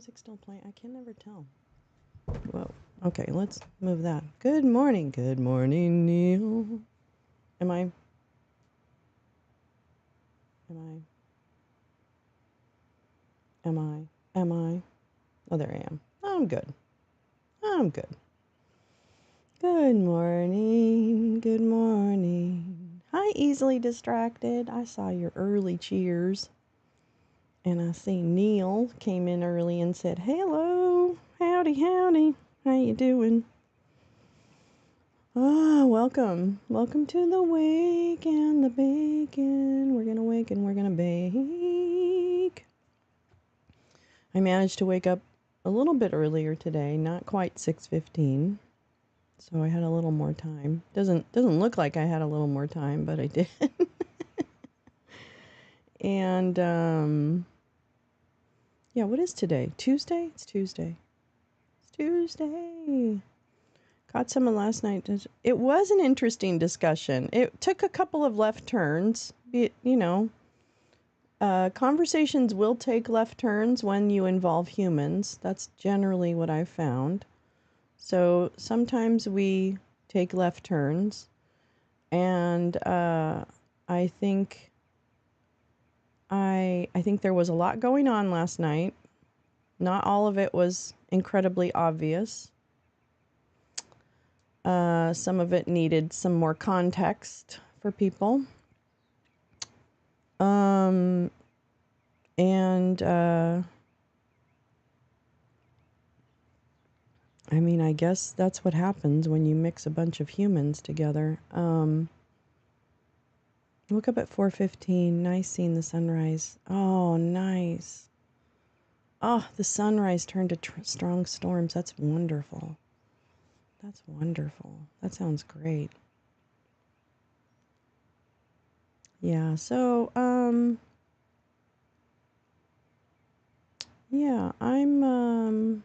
music still playing? I can never tell. Whoa. Okay, let's move that. Good morning. Good morning, Neil. Am I? Oh, there I am. I'm good. Good morning. Good morning. Hi, easily distracted. I saw your early cheers. And I see Neil came in early and said, hello, howdy, howdy, how you doing? Welcome. Welcome to the wake and the bacon. We're going to wake and we're going to bake. I managed to wake up a little bit earlier today, not quite 6:15. So I had a little more time. Doesn't look like I had a little more time, but I did. And yeah, what is today? Tuesday? It's Tuesday. Caught someone last night. It was an interesting discussion. It took a couple of left turns. Conversations will take left turns when you involve humans. That's generally what I've found. So sometimes we take left turns. And I think there was a lot going on last night. Not all of it was incredibly obvious. Some of it needed some more context for people. I mean, I guess that's what happens when you mix a bunch of humans together. Woke up at 4:15. Nice seeing the sunrise. Oh, nice. Oh, the sunrise turned to strong storms. That's wonderful. That sounds great. Yeah, so, yeah, I'm,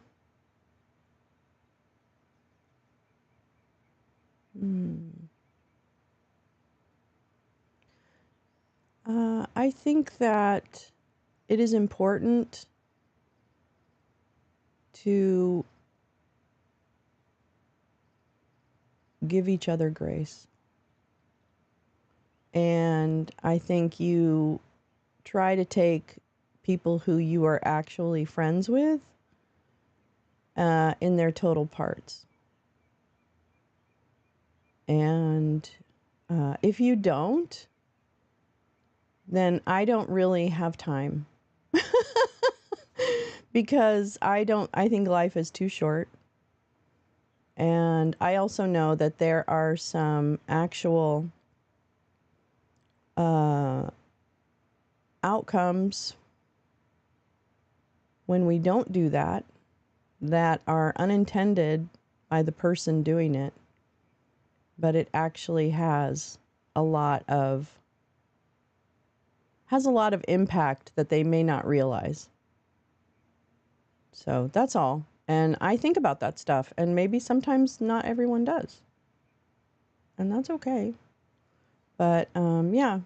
I think that it is important to give each other grace. And I think you try to take people who you are actually friends with in their total parts. And if you don't, then I don't really have time. Because I think life is too short. And I also know that there are some actual outcomes when we don't do that are unintended by the person doing it, but it actually has a lot of impact that they may not realize. So that's all. And I think about that stuff, and maybe sometimes not everyone does. And that's okay. But yeah,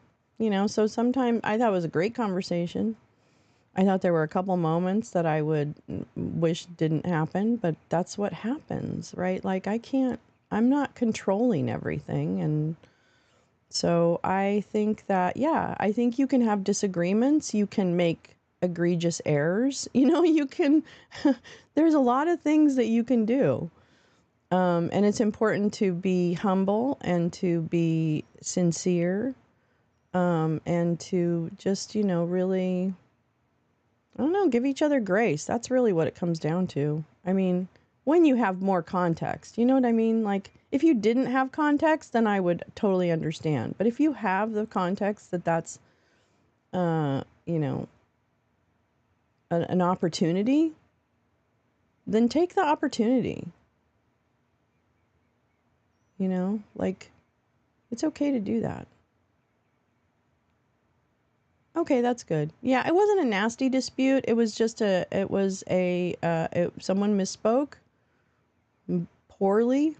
so sometimes I thought it was a great conversation. I thought there were a couple moments that I would wish didn't happen, but that's what happens, right? Like I'm not controlling everything. And so I think that, yeah, I think you can have disagreements. You can make egregious errors. You can, there's a lot of things that you can do. And it's important to be humble and to be sincere, and to just, really, I don't know, give each other grace. That's really what it comes down to. I mean, when you have more context, you know what I mean? Like, if you didn't have context, then I would totally understand. But if you have the context that's, an opportunity, then take the opportunity. Like, it's okay to do that. Okay, that's good. Yeah, it wasn't a nasty dispute. It was just someone misspoke poorly,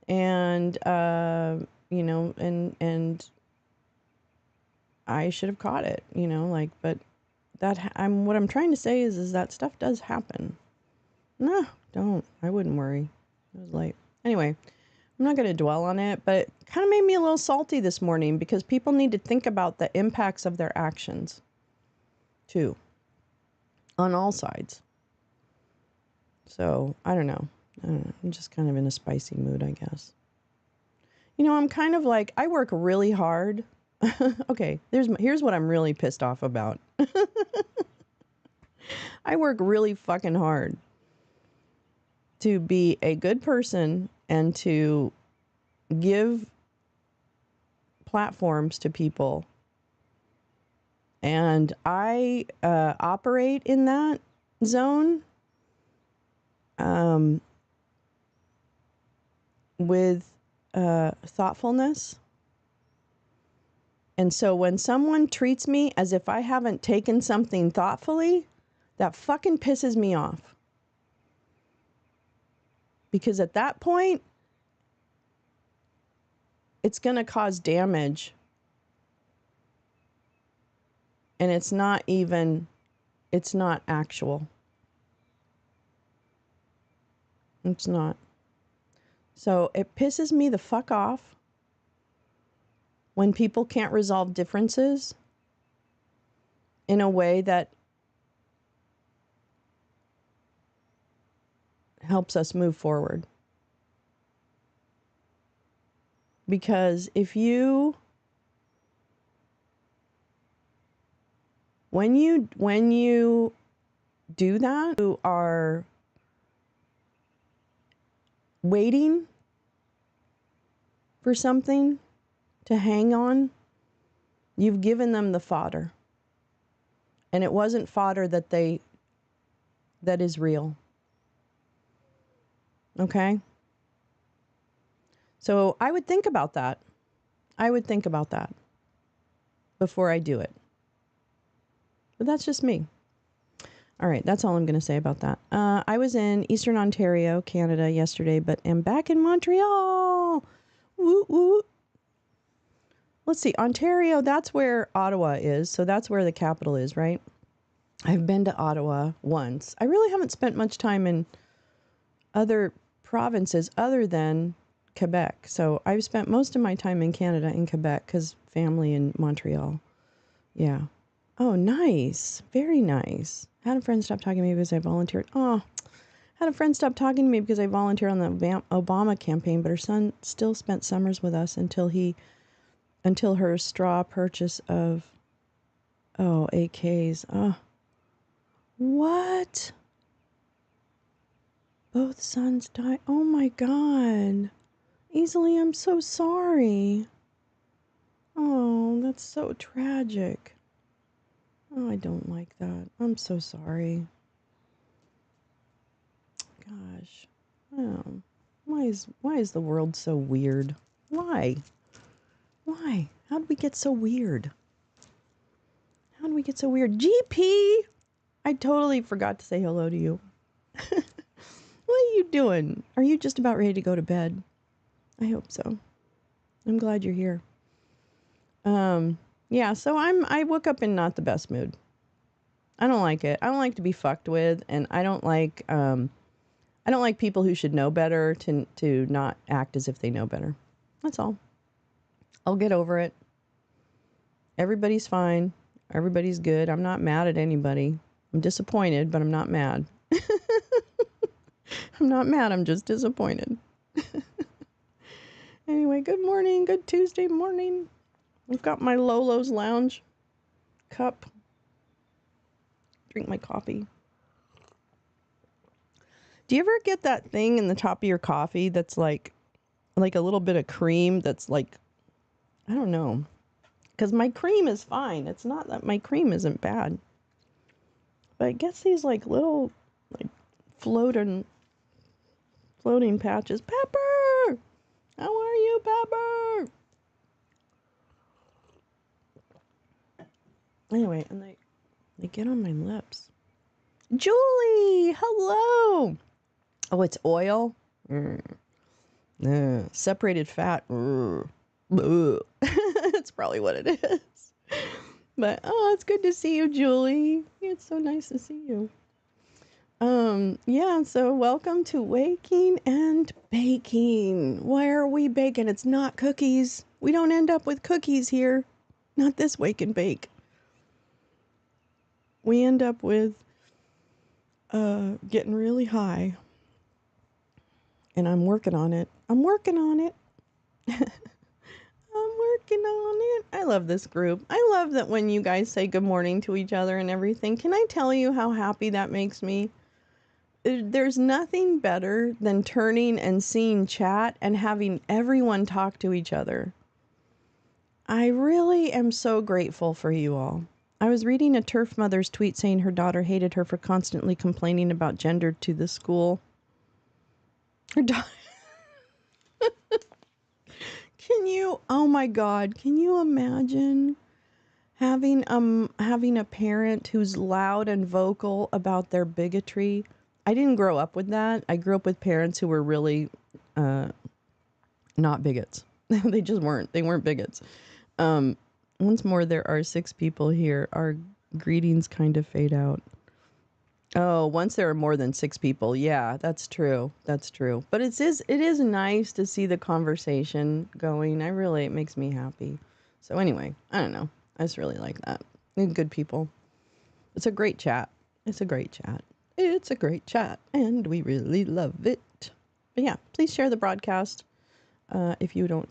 and and I should have caught it, but what I'm trying to say is that stuff does happen. No, don't. I wouldn't worry. It was late. Anyway, I'm not going to dwell on it, but it kind of made me a little salty this morning because people need to think about the impacts of their actions too, on all sides. So I don't know. I'm just kind of in a spicy mood, I guess. You know, I'm kind of like, I work really hard. Okay, here's what I'm really pissed off about. I work really fucking hard to be a good person and to give platforms to people. And I operate in that zone with thoughtfulness. And so when someone treats me as if I haven't taken something thoughtfully, that fucking pisses me off. Because at that point, it's going to cause damage. And it's not actual. It's not. So it pisses me the fuck off when people can't resolve differences in a way that helps us move forward. Because when you do that, you are waiting for something to hang on. You've given them the fodder. And it wasn't fodder that is real. Okay? So I would think about that. Before I do it. But that's just me. All right, that's all I'm going to say about that. I was in Eastern Ontario, Canada yesterday, but am back in Montreal. Woo woo. Let's see, Ontario, that's where Ottawa is. So that's where the capital is, right? I've been to Ottawa once. I really haven't spent much time in other provinces other than Quebec. So I've spent most of my time in Canada in Quebec because family in Montreal. Yeah. Oh, nice. Very nice. Had a friend stop talking to me because I volunteered. Oh, had a friend stop talking to me because I volunteered on the Obama campaign, but her son still spent summers with us until her straw purchase of, AKs. Oh, what? Both sons died. Oh my God. Easily, I'm so sorry. Oh, that's so tragic. Oh, I don't like that. I'm so sorry. Gosh. Oh, why is the world so weird? Why? How did we get so weird? GP! I totally forgot to say hello to you. What are you doing? Are you just about ready to go to bed? I hope so. I'm glad you're here. Yeah, so I woke up in not the best mood. I don't like it. I don't like to be fucked with, and I don't like people who should know better to not act as if they know better. That's all. I'll get over it. Everybody's fine. Everybody's good. I'm not mad at anybody. I'm disappointed, but I'm not mad. I'm not mad. I'm just disappointed. Anyway, good morning. Good Tuesday morning. I've got my Lolo's Lounge cup. Drink my coffee. Do you ever get that thing in the top of your coffee that's like a little bit of cream that's like, I don't know. Because my cream is fine. It's not that my cream isn't bad. But it gets these like little like floating patches. Pepper! How are you, Pepper? Anyway, and they get on my lips. Julie, hello. Oh, it's oil? Separated fat. That's probably what it is. But oh, it's good to see you, Julie. It's so nice to see you. Yeah, so welcome to Waking and Baking. Why are we baking? It's not cookies. We don't end up with cookies here. Not this Wake and Bake. We end up with getting really high. And I'm working on it. I'm working on it. I'm working on it. I love this group. I love that when you guys say good morning to each other and everything. Can I tell you how happy that makes me? There's nothing better than turning and seeing chat and having everyone talk to each other. I really am so grateful for you all. I was reading a turf mother's tweet saying her daughter hated her for constantly complaining about gender to the school. Her daughter... oh my God, can you imagine having a parent who's loud and vocal about their bigotry? I didn't grow up with that. I grew up with parents who were really not bigots. They just weren't. They weren't bigots. Once more, there are 6 people here. Our greetings kind of fade out. Oh, once there are more than 6 people. Yeah, that's true. That's true. But it is nice to see the conversation going. It makes me happy. So anyway, I don't know. I just really like that. They're good people. It's a great chat. It's a great chat. It's a great chat, and we really love it. But yeah, please share the broadcast if you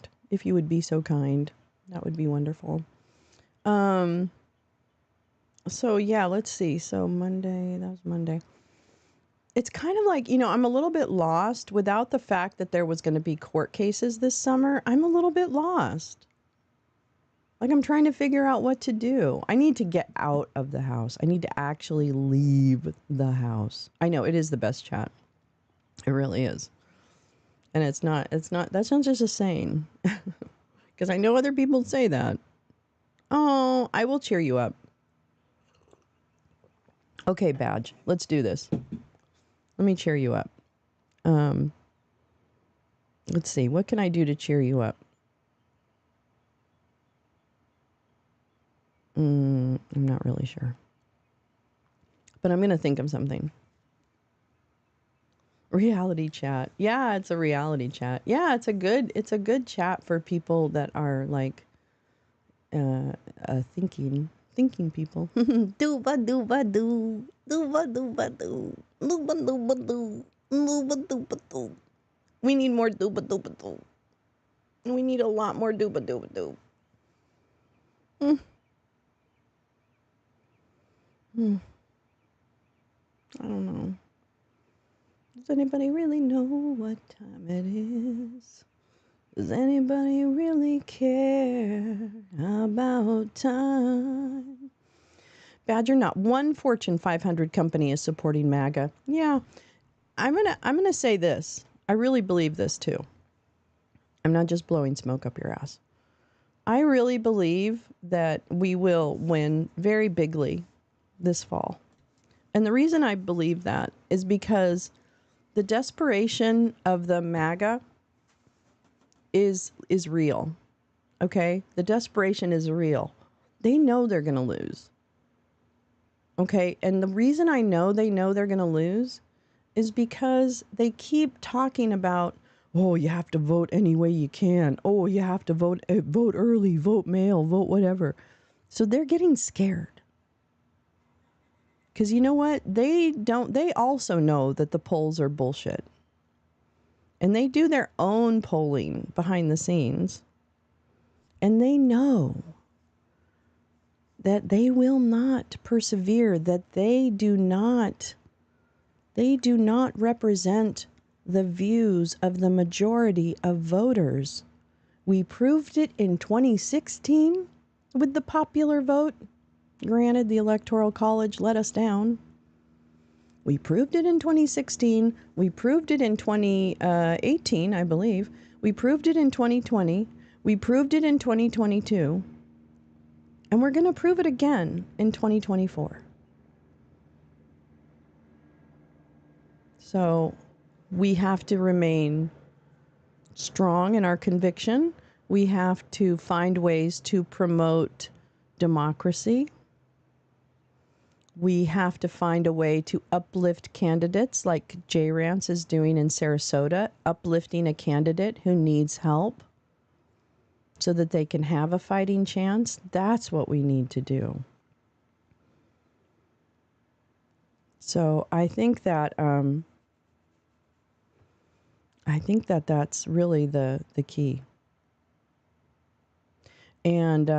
would be so kind. That would be wonderful. So yeah, let's see. So Monday, that was Monday. It's kind of like, I'm a little bit lost without the fact that there was going to be court cases this summer. I'm a little bit lost. Like I'm trying to figure out what to do. I need to get out of the house. I need to actually leave the house. I know it is the best chat. It really is. And it's not, that's not just a saying. Because I know other people say that. Oh, I will cheer you up. Okay, Badge, let's do this. Let me cheer you up. Let's see. What can I do to cheer you up? I'm not really sure. But I'm going to think of something. Reality chat. Yeah, it's a reality chat. Yeah, it's a good chat for people that are like thinking people. Dooba dooba doo. Dooba dooba doo. Dooba dooba doo. Dooba dooba doo. We need more dooba dooba doo. We need a lot more dooba dooba doo. I don't know. Does anybody really know what time it is? Does anybody really care about time? Badger, not one Fortune 500 company is supporting MAGA. Yeah, I'm gonna say this. I really believe this too. I'm not just blowing smoke up your ass. I really believe that we will win very bigly this fall. And the reason I believe that is because the desperation of the MAGA is real. Okay? The desperation is real. They know they're going to lose. Okay? And the reason I know they're going to lose is because they keep talking about, oh, you have to vote any way you can. Oh, you have to vote early, vote mail, vote whatever. So they're getting scared. Because you know what? They also know that the polls are bullshit. And they do their own polling behind the scenes. And they know that they will not persevere, that they do not represent the views of the majority of voters. We proved it in 2016 with the popular vote. Granted, the Electoral College let us down. We proved it in 2016. We proved it in 2018, I believe. We proved it in 2020. We proved it in 2022. And we're going to prove it again in 2024. So we have to remain strong in our conviction. We have to find ways to promote democracy. We have to find a way to uplift candidates like Jay Rance is doing in Sarasota, uplifting a candidate who needs help so that they can have a fighting chance. That's what we need to do. So I think that that's really the key. And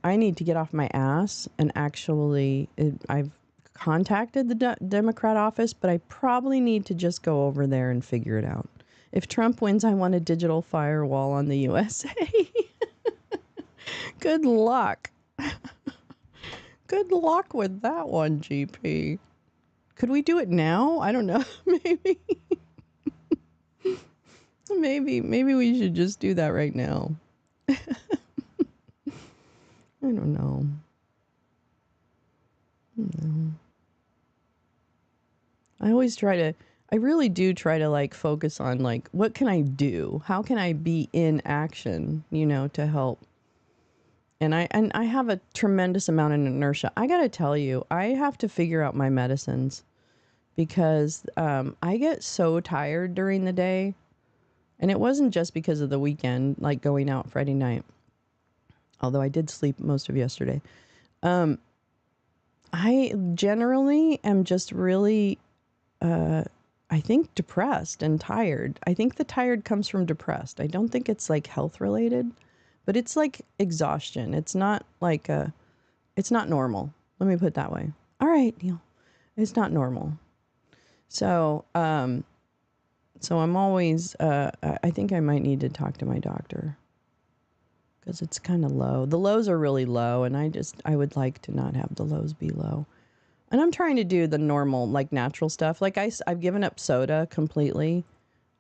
I need to get off my ass and actually, I've contacted the Democrat office, but I probably need to just go over there and figure it out. If Trump wins, I want a digital firewall on the USA. Good luck. Good luck with that one, GP. Could we do it now? I don't know. Maybe. Maybe we should just do that right now. I don't know. I really do try to like focus on like, what can I do? How can I be in action, to help? And I have a tremendous amount of inertia. I got to tell you, I have to figure out my medicines because I get so tired during the day. And it wasn't just because of the weekend, like going out Friday night, although I did sleep most of yesterday. I generally am just really, I think, depressed and tired. I think the tired comes from depressed. I don't think it's like health related, but it's like exhaustion. It's not like it's not normal. Let me put it that way. All right, Neil. It's not normal. So, so I'm always, I think I might need to talk to my doctor because it's kind of low. The lows are really low, and I would like to not have the lows be low. And I'm trying to do the normal, like natural stuff. Like I've given up soda completely,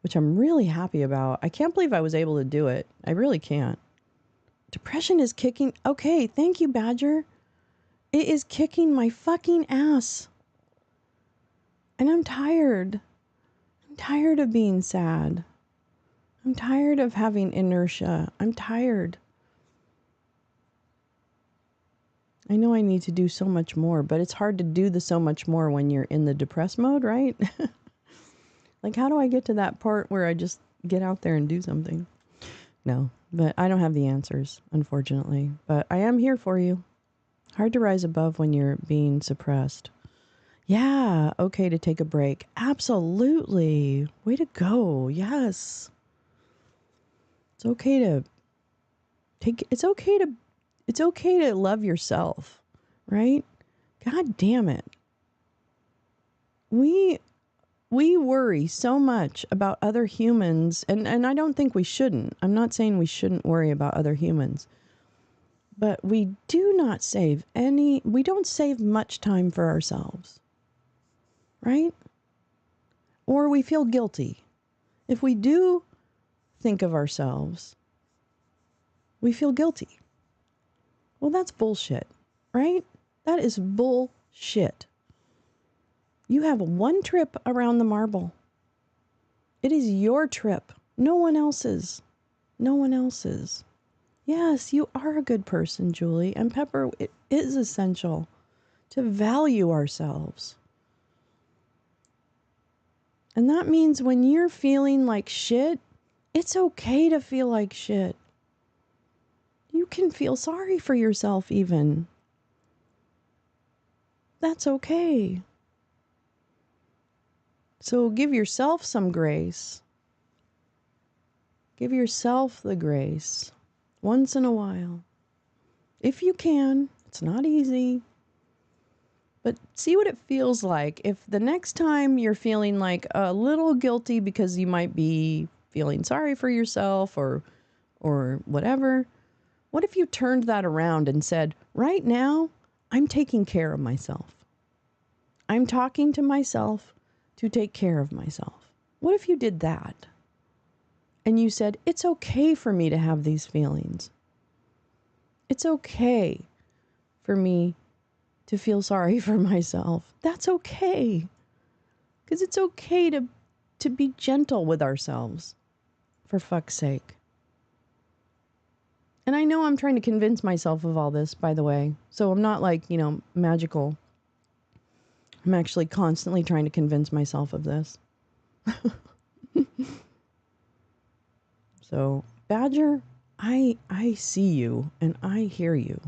which I'm really happy about. I can't believe I was able to do it. I really can't. Depression is kicking. Okay, thank you, Badger. It is kicking my fucking ass. And I'm tired. I'm tired of being sad. I'm tired of having inertia. I'm tired. I know I need to do so much more, but it's hard to do the so much more when you're in the depressed mode, right? Like, how do I get to that part where I just get out there and do something? No, but I don't have the answers, unfortunately. But I am here for you. Hard to rise above when you're being suppressed. Yeah, okay to take a break. Absolutely. Way to go. Yes. It's okay to it's okay to love yourself, right? God damn it. We worry so much about other humans, and I don't think we shouldn't. I'm not saying we shouldn't worry about other humans. But we don't save much time for ourselves. Right? Or we feel guilty. If we do think of ourselves, we feel guilty. Well, that's bullshit, right? That is bullshit. You have one trip around the marble. It is your trip. No one else's. No one else's. Yes, you are a good person, Julie. And Pepper, it is essential to value ourselves. And that means when you're feeling like shit, it's okay to feel like shit. You can feel sorry for yourself even. That's okay. So give yourself some grace. Give yourself the grace once in a while. If you can. It's not easy. But see what it feels like. If the next time you're feeling like a little guilty because you might be feeling sorry for yourself or whatever, what if you turned that around and said, right now, I'm taking care of myself. I'm talking to myself to take care of myself. What if you did that? And you said, it's okay for me to have these feelings. It's okay for me to feel sorry for myself. That's okay. Because it's okay to be gentle with ourselves, for fuck's sake. And I know I'm trying to convince myself of all this, by the way. So I'm not like, magical. I'm actually constantly trying to convince myself of this. So, Badger, I see you and I hear you.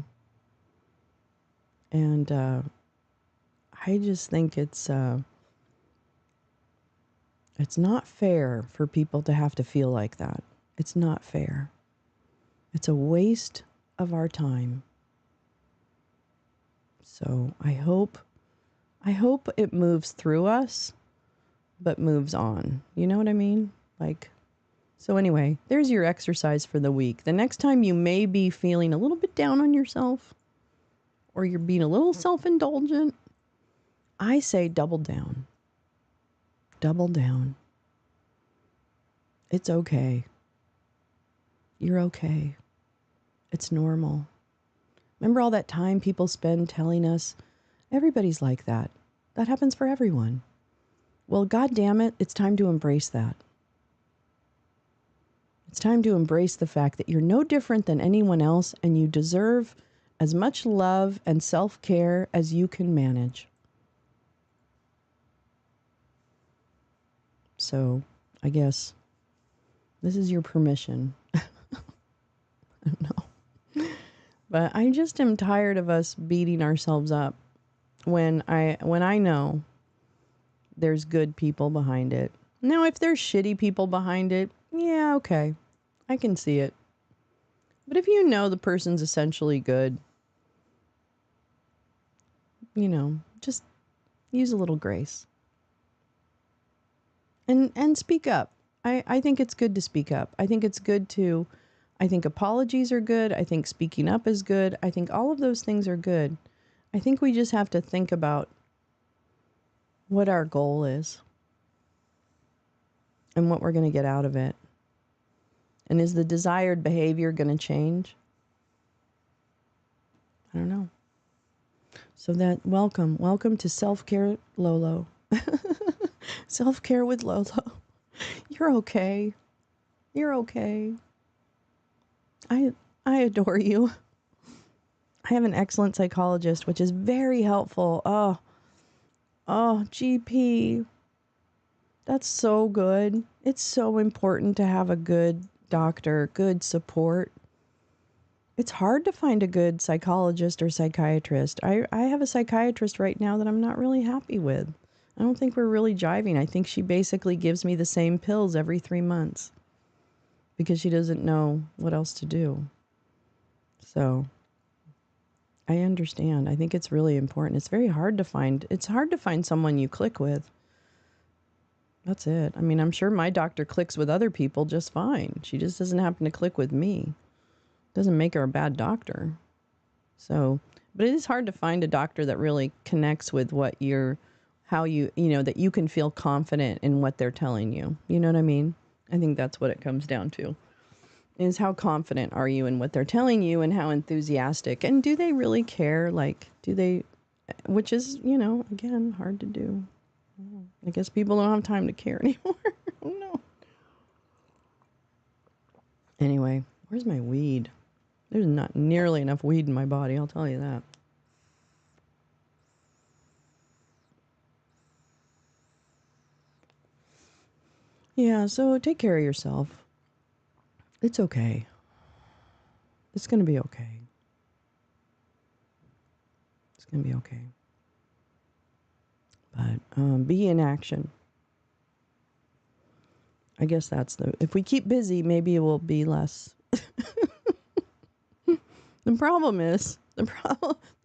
And I just think it's not fair for people to have to feel like that. It's not fair. It's a waste of our time. So I hope it moves through us, but moves on. You know what I mean? Like, so anyway, there's your exercise for the week. The next time you may be feeling a little bit down on yourself, or you're being a little self-indulgent, I say double down. Double down. It's okay. You're okay. It's normal. Remember all that time people spend telling us everybody's like that. That happens for everyone. Well, God damn it, it's time to embrace that. It's time to embrace the fact that you're no different than anyone else and you deserve as much love and self-care as you can manage. So, I guess this is your permission. I don't know. But I just am tired of us beating ourselves up when I know there's good people behind it. Now, if there's shitty people behind it, yeah, okay. I can see it. But if you know the person's essentially good, just use a little grace. And speak up. I think it's good to speak up. I think apologies are good. I think speaking up is good. I think all of those things are good. I think we just have to think about what our goal is and what we're going to get out of it. And is the desired behavior going to change? I don't know. So welcome to Self-Care Lolo. Self-Care with Lolo. You're okay. You're okay. I adore you. I have an excellent psychologist, which is very helpful. Oh, GP. That's so good. It's so important to have a good doctor, good support. It's hard to find a good psychologist or psychiatrist. I have a psychiatrist right now that I'm not really happy with. I don't think we're really jiving. I think she basically gives me the same pills every 3 months because she doesn't know what else to do. So I understand. I think it's really important. It's very hard to find. It's hard to find someone you click with. That's it. I mean, I'm sure my doctor clicks with other people just fine. She just doesn't happen to click with me. Doesn't make her a bad doctor. So, but it is hard to find a doctor that really connects with that you can feel confident in what they're telling you. You know what I mean? I think that's what it comes down to. Is how confident are you in what they're telling you and how enthusiastic, and do they really care? Like, which is, again, hard to do. I guess people don't have time to care anymore. Oh no. Anyway, where's my weed? There's not nearly enough weed in my body, I'll tell you that. Yeah, so take care of yourself. It's okay. It's going to be okay. It's going to be okay. But be in action. I guess if we keep busy, maybe it will be less. The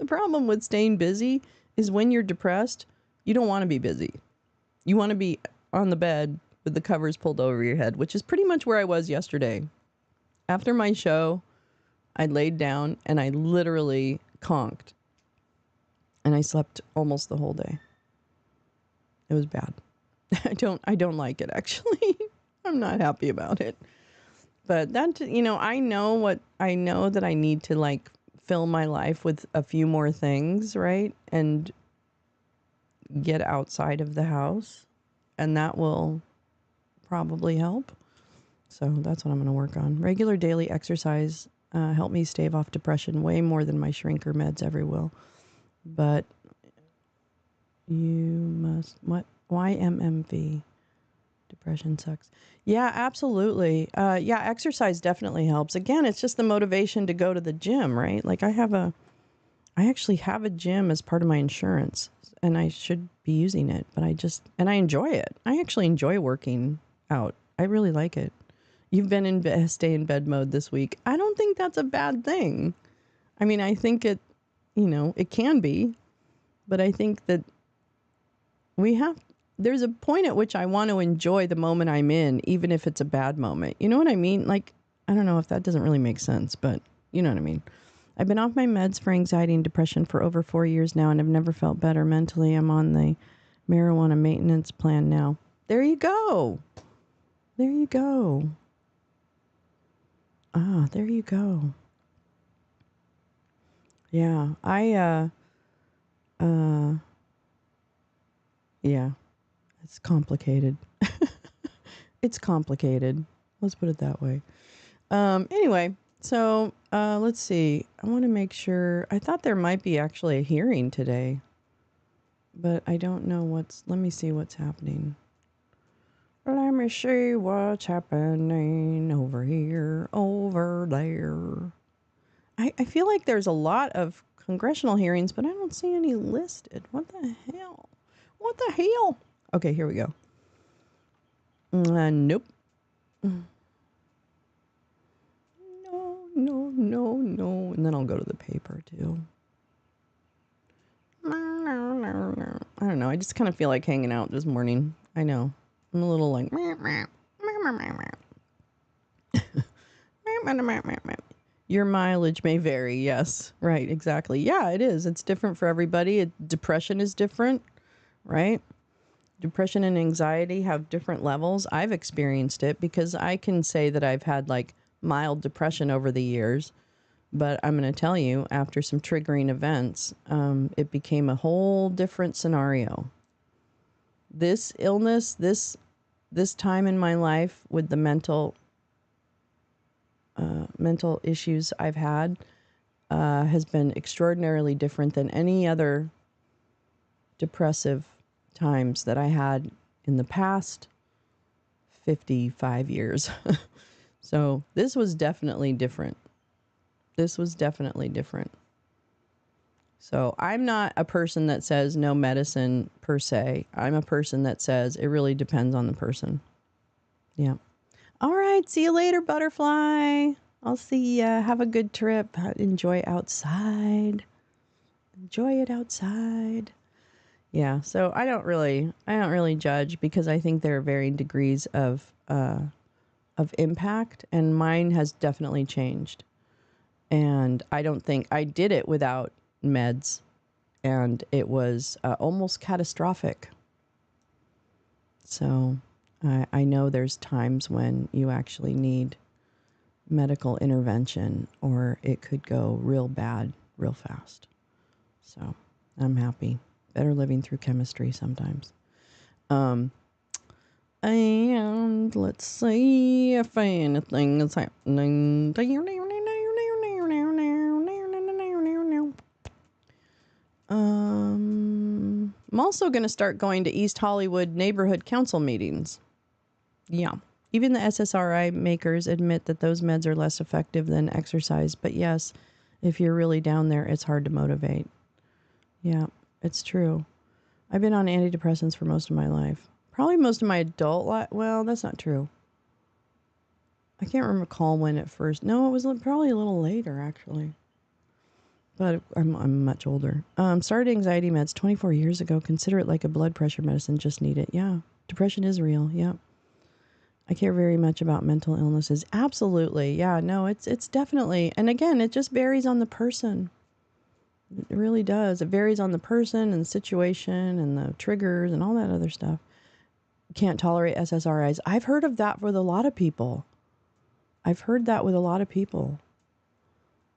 problem with staying busy is when you're depressed, you don't want to be busy. You want to be on the bed with the covers pulled over your head, which is pretty much where I was yesterday. After my show, I laid down and I literally conked. And I slept almost the whole day. It was bad. I don't like it, actually. I'm not happy about it. But that, I know that I need to like fill my life with a few more things, right? And get outside of the house. And that will probably help. So that's what I'm going to work on. Regular daily exercise help me stave off depression way more than my shrinker meds ever will. But you must, what? YMMV. Depression sucks. Yeah, absolutely. Yeah, exercise definitely helps. Again, it's just the motivation to go to the gym, right? Like I actually have a gym as part of my insurance and I should be using it, but and I enjoy it. I actually enjoy working out. I really like it. You've been in stay in bed mode this week. I don't think that's a bad thing. I mean, I think it can be, but I think that there's a point at which I want to enjoy the moment I'm in, even if it's a bad moment. You know what I mean? Like, I don't know if that doesn't really make sense, but you know what I mean. I've been off my meds for anxiety and depression for over 4 years now, and I've never felt better mentally. I'm on the marijuana maintenance plan now. There you go. There you go. There you go. Yeah, yeah, it's complicated. It's complicated. Let's put it that way. Anyway, so let's see. I want to make sure. I thought there might be actually a hearing today, but I don't know let me see what's happening. Let me see what's happening over here, over there. I feel like there's a lot of congressional hearings, but I don't see any listed. What the hell? What the hell? Okay, here we go. Nope. No. And then I'll go to the paper too. I don't know. I just kind of feel like hanging out this morning. I know. I'm a little like. Your mileage may vary. Yes. Right. Exactly. Yeah, it is. It's different for everybody. Depression is different, right? Depression and anxiety have different levels. I've experienced it because I can say that I've had like mild depression over the years. But I'm going to tell you, after some triggering events, it became a whole different scenario. This illness, this time in my life with the mental issues I've had has been extraordinarily different than any other depressive times that I had in the past 55 years. So this was definitely different. So I'm not a person that says no medicine per se. I'm a person that says it really depends on the person. Yeah. All right. See you later, butterfly. I'll see ya. Have a good trip. Enjoy outside. Enjoy it outside. Yeah. So I don't really judge because I think there are varying degrees of impact, and mine has definitely changed. And I don't think I did it without meds, and it was almost catastrophic. So I know there's times when you actually need medical intervention, or it could go real bad real fast. So I'm happy. Better living through chemistry sometimes. And let's see if anything is happening. I'm also going to start going to East Hollywood neighborhood council meetings. Yeah. Even the SSRI makers admit that those meds are less effective than exercise. But yes, if you're really down there, it's hard to motivate. Yeah, it's true. I've been on antidepressants for most of my life. Probably most of my adult life. Well, that's not true. I can't recall when at first. No, it was probably a little later, actually. But I'm much older. Started anxiety meds 24 years ago. Consider it like a blood pressure medicine. Just need it. Yeah. Depression is real. Yeah. I care very much about mental illnesses. Absolutely. Yeah. No, it's definitely. And again, it just varies on the person. It really does. It varies on the person and the situation and the triggers and all that other stuff. Can't tolerate SSRIs. I've heard of that with a lot of people.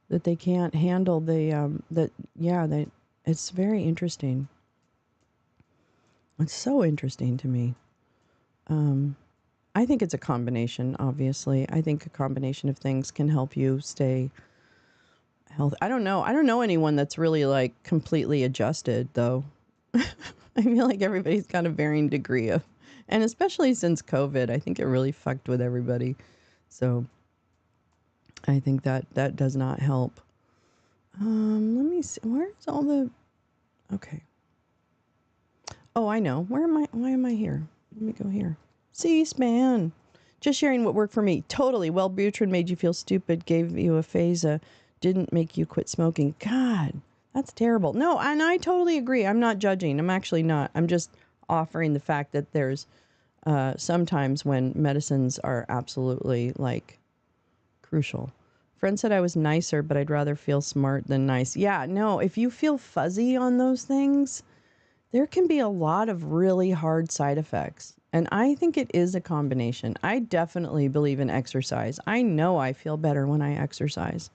That they can't handle it's very interesting. It's so interesting to me. I think it's a combination, obviously. I think a combination of things can help you stay healthy. I don't know. I don't know anyone that's really like completely adjusted though. I feel like everybody's got a varying degree of, and especially since COVID, I think it really fucked with everybody. So I think that that does not help. Let me see. Where's all the, okay. Oh, I know. Where am I? Why am I here? Let me go here. C-SPAN. Just sharing what worked for me. Totally. Wellbutrin made you feel stupid, gave you aphasia, didn't make you quit smoking. God, that's terrible. No, and I totally agree. I'm not judging. I'm actually not. I'm just offering the fact that there's sometimes when medicines are absolutely like crucial. Friend said I was nicer, but I'd rather feel smart than nice. Yeah, no, if you feel fuzzy on those things, there can be a lot of really hard side effects. And I think it is a combination. I definitely believe in exercise. I know I feel better when I exercise.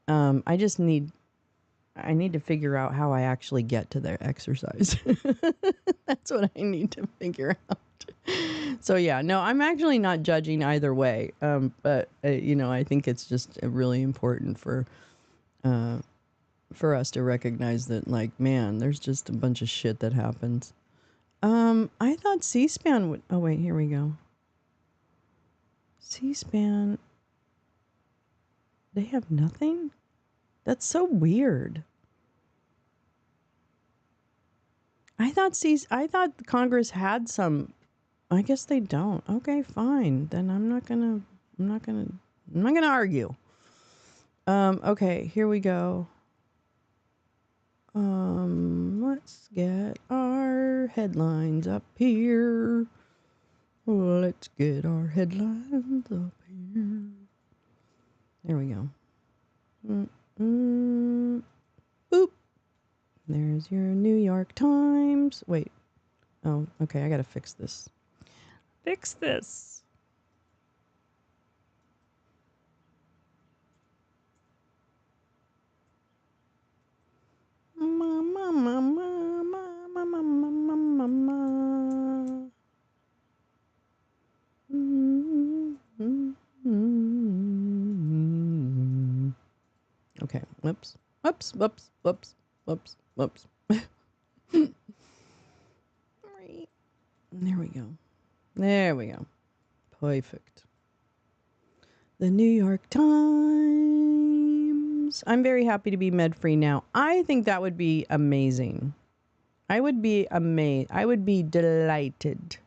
I just need to figure out how I actually get to their exercise. That's what I need to figure out. So yeah, no, I'm actually not judging either way. But you know, I think it's just really important for us to recognize that, like, man, there's just a bunch of shit that happens. I thought C-SPAN would. Oh wait, here we go. C-SPAN. They have nothing. That's so weird. I thought Congress had some. I guess they don't. Okay, fine. Then I'm not gonna argue. Okay, here we go. Let's get our headlines up here. Let's get our headlines up here. There we go. Boop. There's your New York Times. Wait. Oh, okay. I gotta fix this. Fix this. Mama, mama, mama, mama, mama. Okay. Whoops. Whoops. Whoops. Whoops. Whoops. Whoops. There we go. There we go. Perfect. The New York Times. I'm very happy to be med-free now. I think that would be amazing. I would be amazed. I would be delighted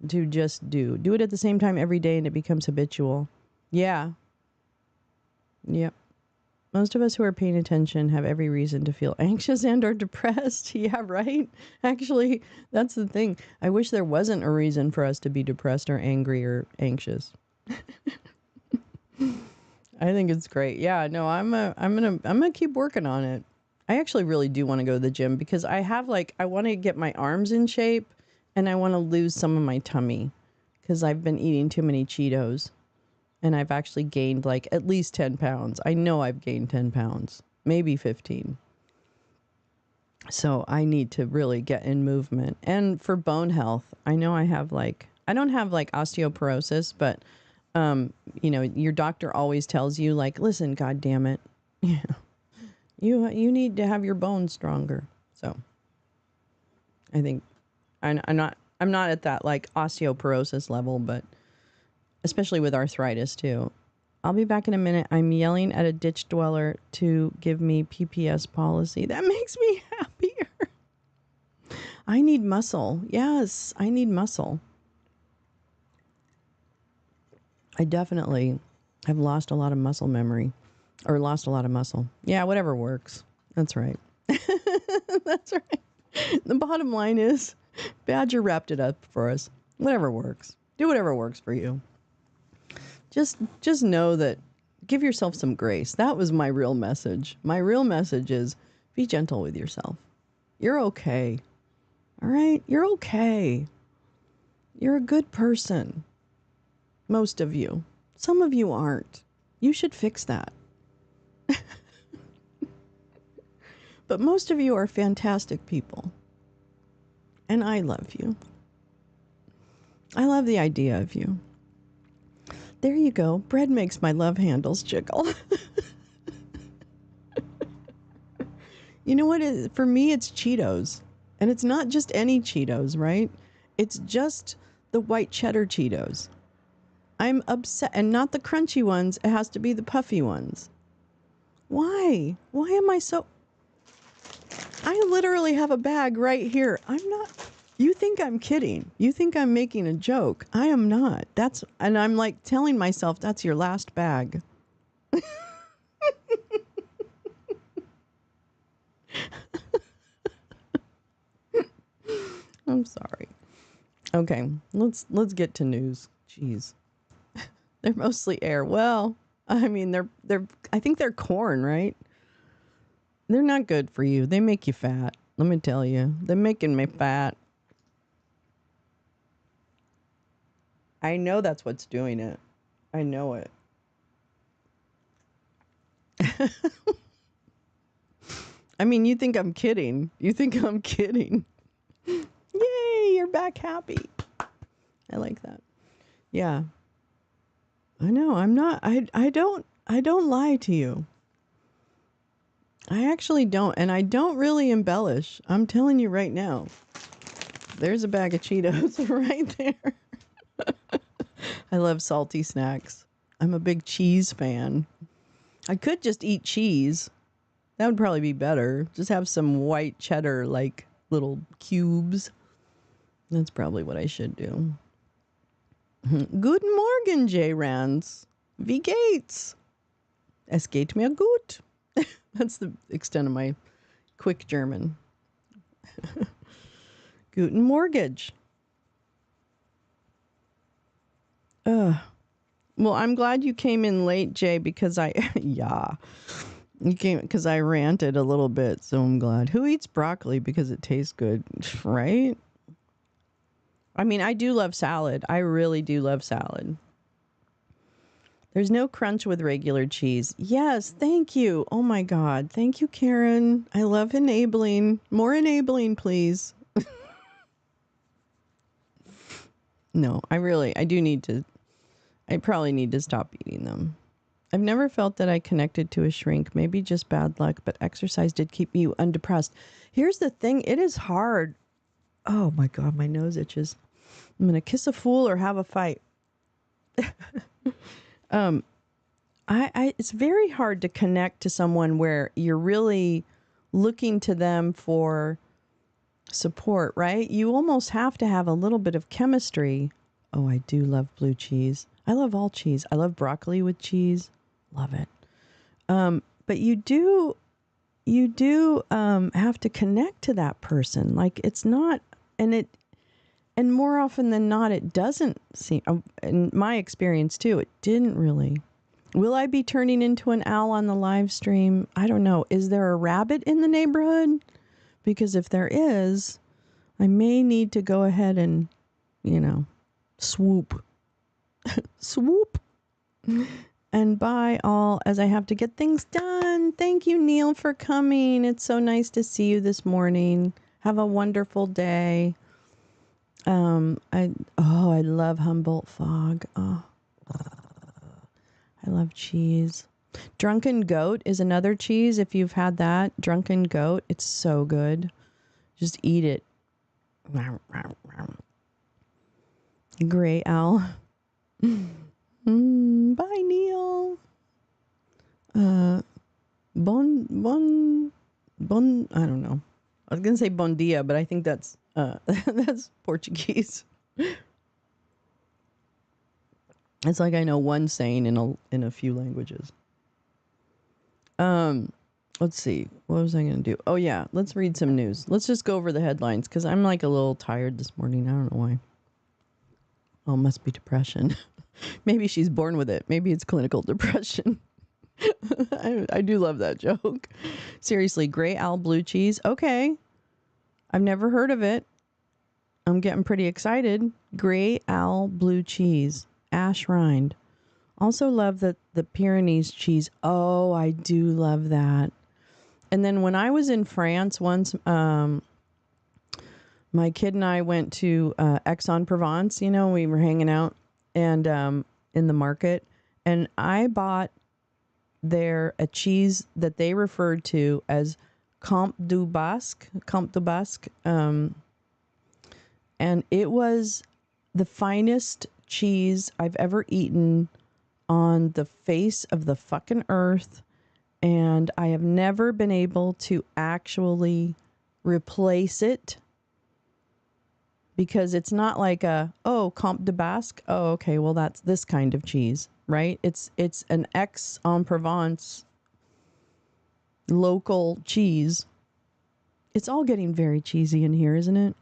to just do it at the same time every day and it becomes habitual. Yeah. Yep. Most of us who are paying attention have every reason to feel anxious and or depressed. Yeah, right? Actually, that's the thing. I wish there wasn't a reason for us to be depressed or angry or anxious. I think it's great. Yeah, no, I'm gonna keep working on it. I actually really do want to go to the gym because I have I want to get my arms in shape and I want to lose some of my tummy because I've been eating too many Cheetos. And I've actually gained at least 10 pounds. I know I've gained 10 pounds, maybe 15. So I need to really get in movement. And for bone health, I know I have I don't have osteoporosis, but your doctor always tells you listen, God damn it. You need to have your bones stronger. So I think I'm not at that osteoporosis level, but especially with arthritis too. I'll be back in a minute. I'm yelling at a ditch dweller to give me PPS policy. That makes me happier. I need muscle. Yes, I need muscle. I definitely have lost a lot of muscle memory or lost a lot of muscle. Yeah, whatever works. That's right. That's right. The bottom line is Badger wrapped it up for us. Whatever works. Do whatever works for you. Just know that give yourself some grace. That was my real message. My real message is be gentle with yourself. You're okay. All right? You're okay. You're a good person. Most of you. Some of you aren't. You should fix that. But most of you are fantastic people. And I love you. I love the idea of you. There you go. Bread makes my love handles jiggle. You know what? For me, it's Cheetos. And it's not just any Cheetos, right? It's just the white cheddar Cheetos. I'm upset. And not the crunchy ones. It has to be the puffy ones. Why? Why am I so... I literally have a bag right here. I'm not... You think I'm kidding. You think I'm making a joke. I am not. And I'm like telling myself that's your last bag. I'm sorry. Okay, let's get to news. Jeez. They're mostly air. Well, I mean they're I think they're corn, right? They're not good for you. They make you fat. Let me tell you. They're making me fat. I know that's what's doing it. I know it. I mean, you think I'm kidding. You think I'm kidding. Yay, you're back happy. I like that. Yeah. I know. I'm not I don't lie to you. I actually don't, and I don't really embellish. I'm telling you right now. There's a bag of Cheetos right there. I love salty snacks. I'm a big cheese fan. I could just eat cheese. That would probably be better. Just have some white cheddar, like little cubes. That's probably what I should do. Guten Morgen, J. Rands. Wie geht's? Es geht mir gut. That's the extent of my quick German. Guten Mortgage. Well, I'm glad you came in late, Jay, because you came because I ranted a little bit, so I'm glad. Who eats broccoli because it tastes good, right? I mean, I do love salad. I really do love salad. There's no crunch with regular cheese. Yes, thank you. Oh my God. Thank you, Karen. I love enabling. More enabling, please. No, I probably need to stop eating them. I've never felt that I connected to a shrink. Maybe just bad luck, but exercise did keep me undepressed. Here's the thing. It is hard. Oh my God, my nose itches. I'm going to kiss a fool or have a fight. It's very hard to connect to someone where you're really looking to them for support, right? You almost have to have a little bit of chemistry. Oh, I do love blue cheese. I love all cheese. I love broccoli with cheese. Love it. But you do have to connect to that person. Like it's not, and more often than not, it doesn't seem, in my experience too, it didn't really. Will I be turning into an owl on the live stream? I don't know. Is there a rabbit in the neighborhood? Because if there is, I may need to go ahead and, swoop. Swoop. And bye all, as I have to get things done. Thank you, Neil, for coming. It's so nice to see you this morning. Have a wonderful day. I love Humboldt Fog. Oh, I love cheese. Drunken Goat is another cheese. If you've had that, Drunken Goat, it's so good. Just eat it. Gray owl. Bye, Neil. Bon. I don't know. I was gonna say bon dia, but I think that's that's Portuguese. It's like I know one saying in a few languages. Let's see. What was I going to do? Oh yeah, let's read some news. Let's just go over the headlines because I'm like a little tired this morning. I don't know why. Oh, it must be depression. Maybe she's born with it. Maybe it's clinical depression. I do love that joke. Seriously, gray owl blue cheese. Okay. I've never heard of it. I'm getting pretty excited. Gray owl blue cheese. Ash rind. Also love the Pyrenees cheese. Oh, I do love that. And then when I was in France once, My kid and I went to Aix-en-Provence. We were hanging out and in the market, and I bought there a cheese that they referred to as Comte du Basque, and it was the finest cheese I've ever eaten on the face of the fucking earth, and I have never been able to actually replace it because it's not like Comte de Basque. Oh, okay, well that's this kind of cheese, right? It's an Aix-en-Provence local cheese. It's all getting very cheesy in here, isn't it?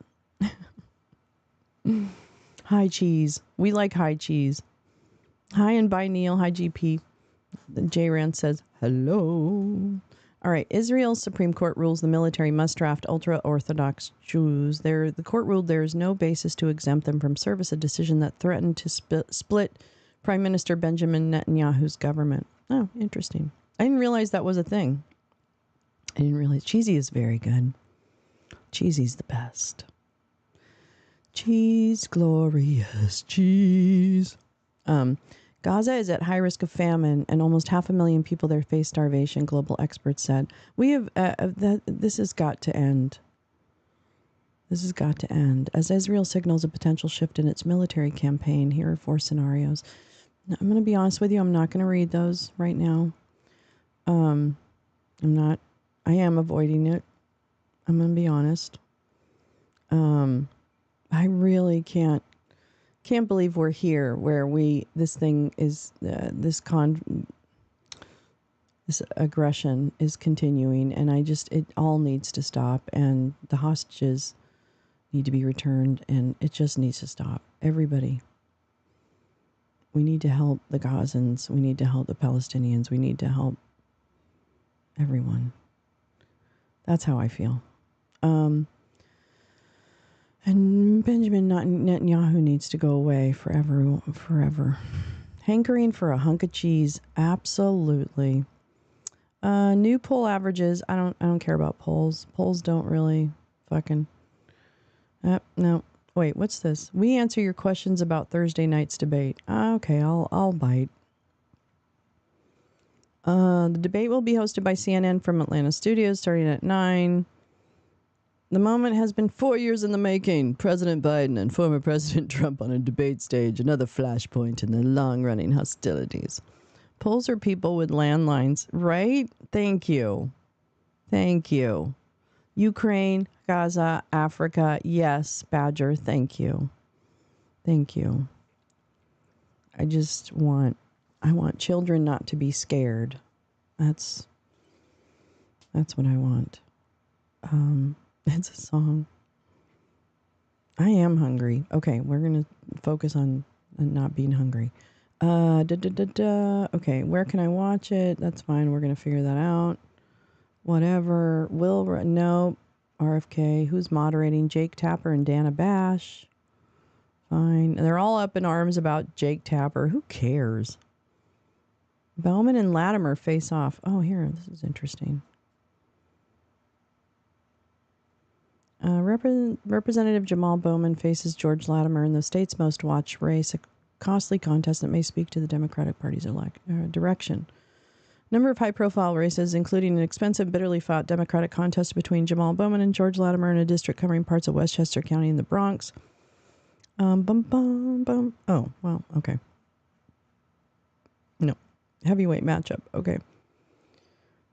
High cheese. We like high cheese. Hi and bye, Neil. Hi, GP. J Rand says, hello. All right. Israel's Supreme Court rules the military must draft ultra-Orthodox Jews. The court ruled there is no basis to exempt them from service, a decision that threatened to split Prime Minister Benjamin Netanyahu's government. Oh, interesting. I didn't realize that was a thing. I didn't realize. Cheesy is very good. Cheesy's the best. Cheese, glorious cheese. Gaza is at high risk of famine, and almost 500,000 people there face starvation, global experts said. We have this has got to end. This has got to end. As Israel signals a potential shift in its military campaign, here are 4 scenarios. Now, I'm going to be honest with you. I'm not going to read those right now. I'm not. I am avoiding it. I'm going to be honest. I really can't believe we're here where this thing is this aggression is continuing, and it all needs to stop, and the hostages need to be returned, and it just needs to stop. Everybody. We need to help the Gazans. We need to help the Palestinians. We need to help everyone. That's how I feel. And Benjamin Netanyahu needs to go away forever. Hankering for a hunk of cheese, absolutely. New poll averages. I don't care about polls. Polls don't really fucking. No. Wait, what's this? We answer your questions about Thursday night's debate. Okay, I'll bite. The debate will be hosted by CNN from Atlanta studios starting at 9. The moment has been 4 years in the making. President Biden and former President Trump on a debate stage, another flashpoint in the long-running hostilities. Polls are people with landlines, right? Thank you. Ukraine, Gaza, Africa, yes, Badger, thank you. I want children not to be scared. That's what I want. It's a song. I am hungry. Okay, we're going to focus on not being hungry. Okay, where can I watch it? That's fine. We're going to figure that out. Whatever. No. RFK. Who's moderating? Jake Tapper and Dana Bash. Fine. They're all up in arms about Jake Tapper. Who cares? Bowman and Latimer face off. Oh, here. This is interesting. Representative Jamal Bowman faces George Latimer in the state's most watched race, a costly contest that may speak to the Democratic Party's direction. A number of high-profile races, including an expensive, bitterly fought Democratic contest between Jamal Bowman and George Latimer in a district covering parts of Westchester County in the Bronx. Oh, well, okay. No. Heavyweight matchup. Okay.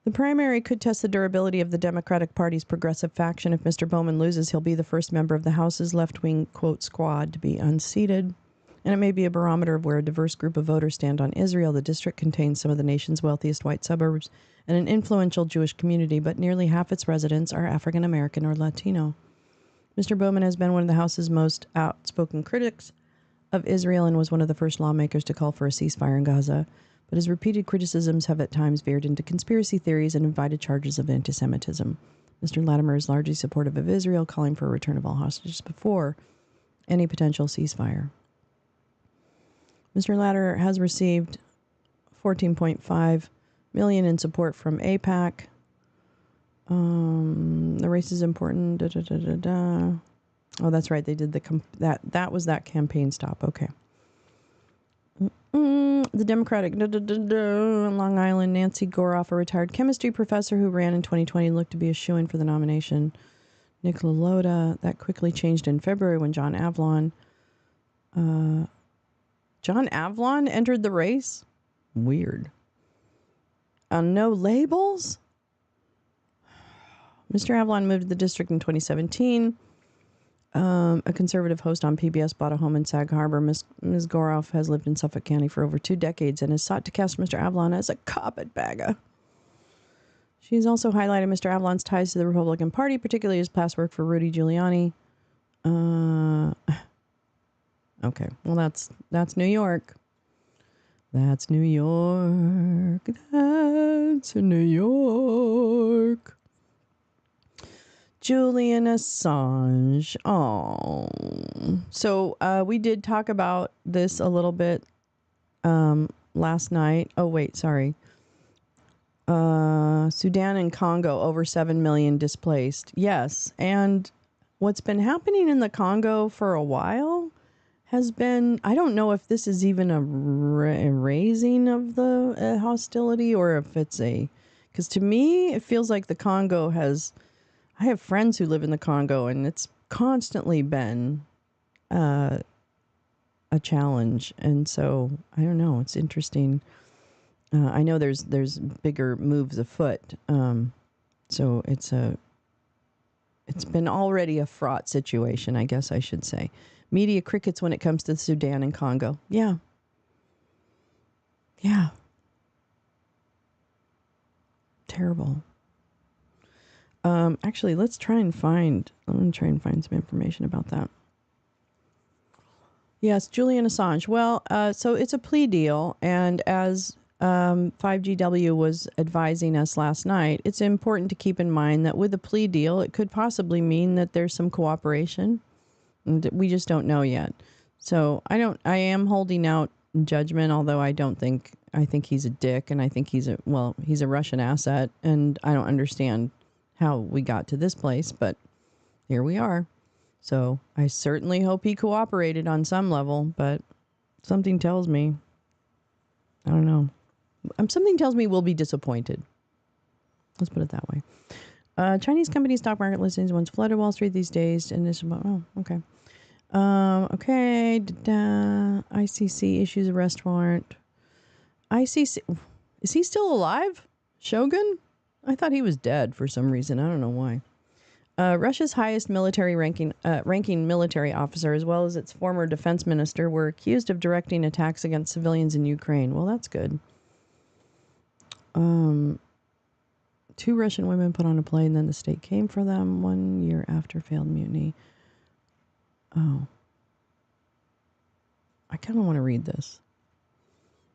The primary could test the durability of the Democratic Party's progressive faction. If Mr. Bowman loses, he'll be the first member of the House's left-wing, quote, squad to be unseated. And it may be a barometer of where a diverse group of voters stand on Israel. The district contains some of the nation's wealthiest white suburbs and an influential Jewish community, but nearly half its residents are African American or Latino. Mr. Bowman has been one of the House's most outspoken critics of Israel and was one of the first lawmakers to call for a ceasefire in Gaza. But his repeated criticisms have at times veered into conspiracy theories and invited charges of anti-Semitism. Mr. Latimer is largely supportive of Israel, calling for a return of all hostages before any potential ceasefire. Mr. Latimer has received $14.5 million in support from AIPAC. The race is important. Oh, that's right. They did that was that campaign stop. Okay. The Democratic Long Island, Nancy Goroff, a retired chemistry professor who ran in 2020, looked to be a shoo-in for the nomination. Nick Lolo, that quickly changed in February when John Avlon entered the race. Weird. No labels. Mr. Avlon moved to the district in 2017. A conservative host on PBS bought a home in Sag Harbor. Ms. Goroff has lived in Suffolk County for over 2 decades and has sought to cast Mr. Avlon as a carpetbagger. She's also highlighted Mr. Avlon's ties to the Republican Party, particularly his past work for Rudy Giuliani. Okay, well, that's New York. That's New York. That's New York. Julian Assange. Oh. So we did talk about this a little bit last night. Oh, wait, sorry. Sudan and Congo, over 7 million displaced. Yes, and what's been happening in the Congo for a while has been, I don't know if this is even a raising of the hostility or if it's because to me, it feels like the Congo has, I have friends who live in the Congo and it's constantly been a challenge. And so, I don't know, it's interesting. I know there's bigger moves afoot. So it's been already a fraught situation, I guess I should say. Media crickets when it comes to Sudan and Congo. Yeah. Yeah. Terrible. Actually, I'm going to try and find some information about that. Yes, Julian Assange. Well, so it's a plea deal, and as 5GW was advising us last night, it's important to keep in mind that with a plea deal, it could possibly mean that there's some cooperation. And we just don't know yet. So I am holding out judgment, although I think he's a dick, and I think he's a Russian asset, and I don't understand how we got to this place, but here we are. So I certainly hope he cooperated on some level, but something tells me, I don't know. Something tells me we'll be disappointed. Let's put it that way. Chinese company stock market listings once flooded Wall Street these days, and this. Oh, okay. Okay. ICC issues arrest warrant. ICC, is he still alive? Shogun? I thought he was dead for some reason. I don't know why. Russia's highest ranking military officer, as well as its former defense minister, were accused of directing attacks against civilians in Ukraine. Well, that's good. 2 Russian women put on a plane, then the state came for them 1 year after failed mutiny. Oh. I kind of want to read this.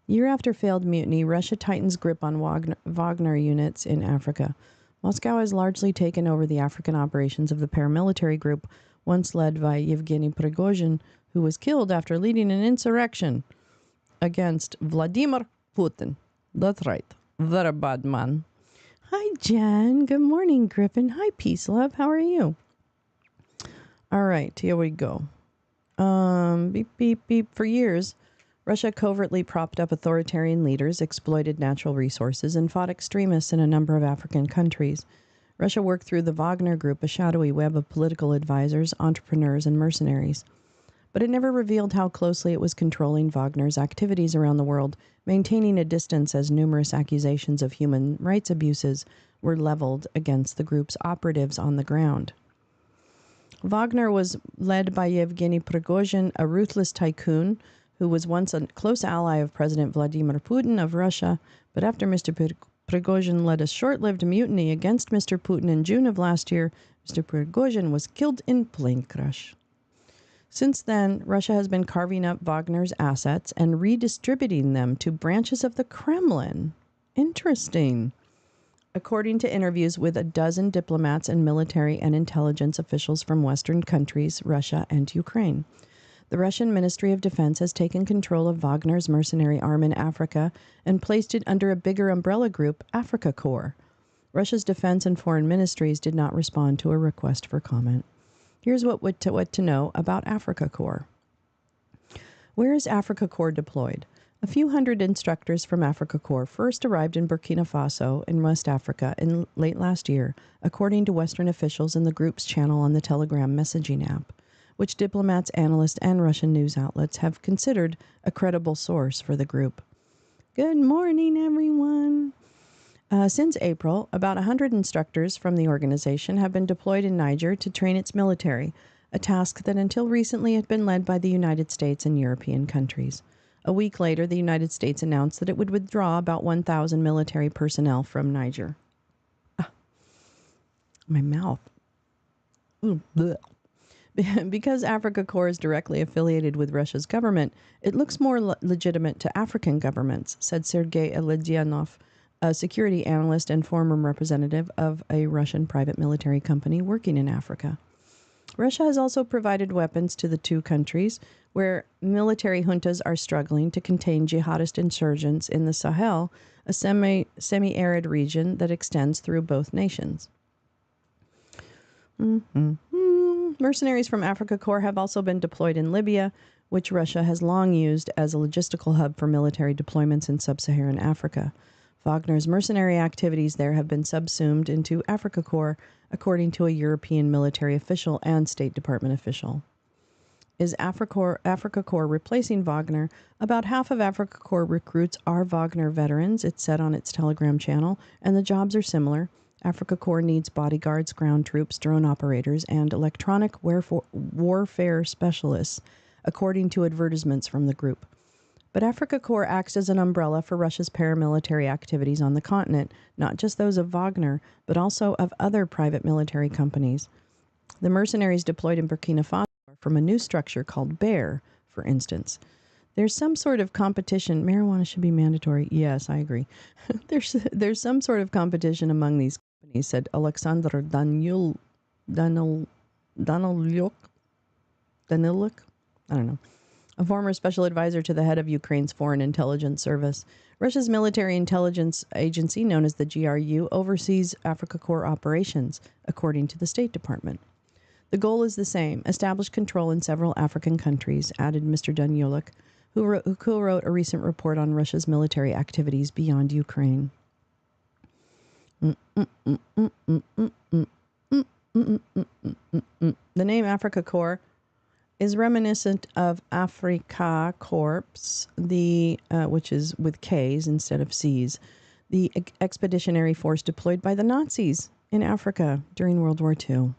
Year after failed mutiny, Russia tightens grip on Wagner units in Africa. Moscow has largely taken over the African operations of the paramilitary group once led by Yevgeny Prigozhin, who was killed after leading an insurrection against Vladimir Putin. That's right. Very bad man. Hi, Jen. Good morning, Griffin. Hi, Peace Love. How are you? All right, here we go. Beep, beep, beep. For years, Russia covertly propped up authoritarian leaders, exploited natural resources, and fought extremists in a number of African countries. Russia worked through the Wagner Group, a shadowy web of political advisors, entrepreneurs, and mercenaries. But it never revealed how closely it was controlling Wagner's activities around the world, maintaining a distance as numerous accusations of human rights abuses were leveled against the group's operatives on the ground. Wagner was led by Yevgeny Prigozhin, a ruthless tycoon who was once a close ally of President Vladimir Putin of Russia, but after Mr. Prigozhin led a short-lived mutiny against Mr. Putin in June of last year, Mr. Prigozhin was killed in plane crash. Since then, Russia has been carving up Wagner's assets and redistributing them to branches of the Kremlin. Interesting. According to interviews with a dozen diplomats and military and intelligence officials from Western countries, Russia and Ukraine. The Russian Ministry of Defense has taken control of Wagner's mercenary arm in Africa and placed it under a bigger umbrella group, Africa Corps. Russia's defense and foreign ministries did not respond to a request for comment. Here's what to know about Africa Corps. Where is Africa Corps deployed? A few hundred instructors from Africa Corps first arrived in Burkina Faso in West Africa in late last year, according to Western officials in the group's channel on the Telegram messaging app, which diplomats, analysts, and Russian news outlets have considered a credible source for the group. Good morning, everyone. Since April, about 100 instructors from the organization have been deployed in Niger to train its military, a task that until recently had been led by the United States and European countries. A week later, the United States announced that it would withdraw about 1,000 military personnel from Niger. My mouth. Ooh, because Africa Corps is directly affiliated with Russia's government, it looks more legitimate to African governments, said Sergei Eledianov, a security analyst and former representative of a Russian private military company working in Africa. Russia has also provided weapons to the two countries, where military juntas are struggling to contain jihadist insurgents in the Sahel, a semi-arid region that extends through both nations. Mercenaries from Africa Corps have also been deployed in Libya, which Russia has long used as a logistical hub for military deployments in sub-Saharan Africa. Wagner's mercenary activities there have been subsumed into Africa Corps, according to a European military official and State Department official. Is Africa Corps replacing Wagner? About half of Africa Corps recruits are Wagner veterans, it said on its Telegram channel, and the jobs are similar. Africa Corps needs bodyguards, ground troops, drone operators, and electronic warfare specialists, according to advertisements from the group. But Africa Corps acts as an umbrella for Russia's paramilitary activities on the continent, not just those of Wagner, but also of other private military companies. The mercenaries deployed in Burkina Faso are from a new structure called BEAR, for instance. There's some sort of competition. Marijuana should be mandatory. Yes, I agree. There's some sort of competition among these companies, said Alexander Daniluk. I don't know. A former special advisor to the head of Ukraine's Foreign Intelligence Service. Russia's military intelligence agency, known as the GRU, oversees Africa Corps operations, according to the State Department. The goal is the same, establish control in several African countries, added Mr. Daniluk, who co-wrote a recent report on Russia's military activities beyond Ukraine. The name Africa Corps is reminiscent of Afrika Korps, which is with K's instead of C's, the expeditionary force deployed by the Nazis in Africa during World War II.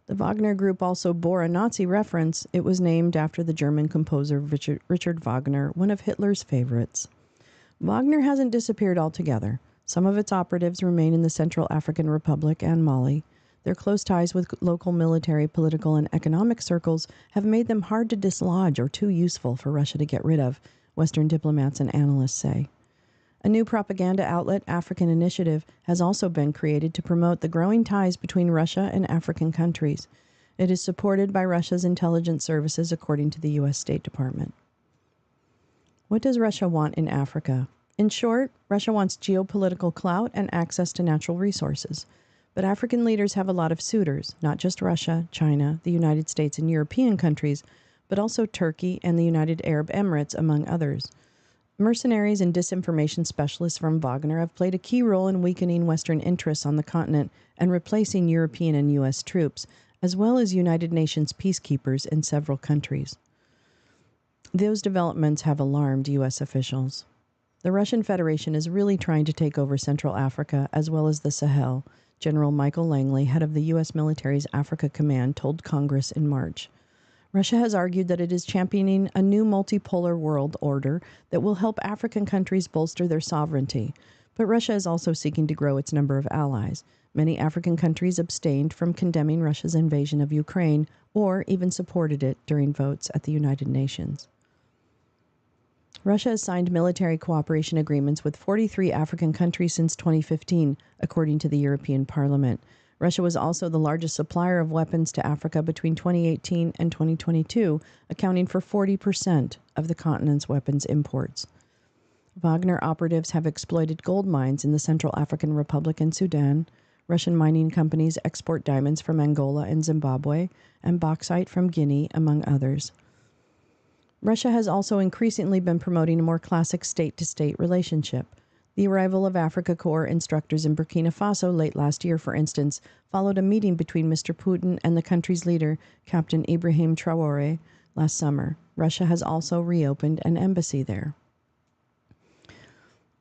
The Wagner Group also bore a Nazi reference. It was named after the German composer Richard Wagner, one of Hitler's favorites. Wagner hasn't disappeared altogether. Some of its operatives remain in the Central African Republic and Mali. Their close ties with local military, political, and economic circles have made them hard to dislodge or too useful for Russia to get rid of, Western diplomats and analysts say. A new propaganda outlet, African Initiative, has also been created to promote the growing ties between Russia and African countries. It is supported by Russia's intelligence services, according to the U.S. State Department. What does Russia want in Africa? In short, Russia wants geopolitical clout and access to natural resources. But African leaders have a lot of suitors, not just Russia, China, the United States, and European countries, but also Turkey and the United Arab Emirates, among others. Mercenaries and disinformation specialists from Wagner have played a key role in weakening Western interests on the continent and replacing European and U.S. troops, as well as United Nations peacekeepers in several countries. Those developments have alarmed U.S. officials. The Russian Federation is really trying to take over Central Africa as well as the Sahel, General Michael Langley, head of the U.S. military's Africa Command, told Congress in March. Russia has argued that it is championing a new multipolar world order that will help African countries bolster their sovereignty. But Russia is also seeking to grow its number of allies. Many African countries abstained from condemning Russia's invasion of Ukraine or even supported it during votes at the United Nations. Russia has signed military cooperation agreements with 43 African countries since 2015, according to the European Parliament. Russia was also the largest supplier of weapons to Africa between 2018 and 2022, accounting for 40% of the continent's weapons imports. Wagner operatives have exploited gold mines in the Central African Republic and Sudan. Russian mining companies export diamonds from Angola and Zimbabwe and bauxite from Guinea, among others. Russia has also increasingly been promoting a more classic state-to-state relationship. The arrival of Africa Corps instructors in Burkina Faso late last year, for instance, followed a meeting between Mr. Putin and the country's leader, Captain Ibrahim Traoré, last summer. Russia has also reopened an embassy there.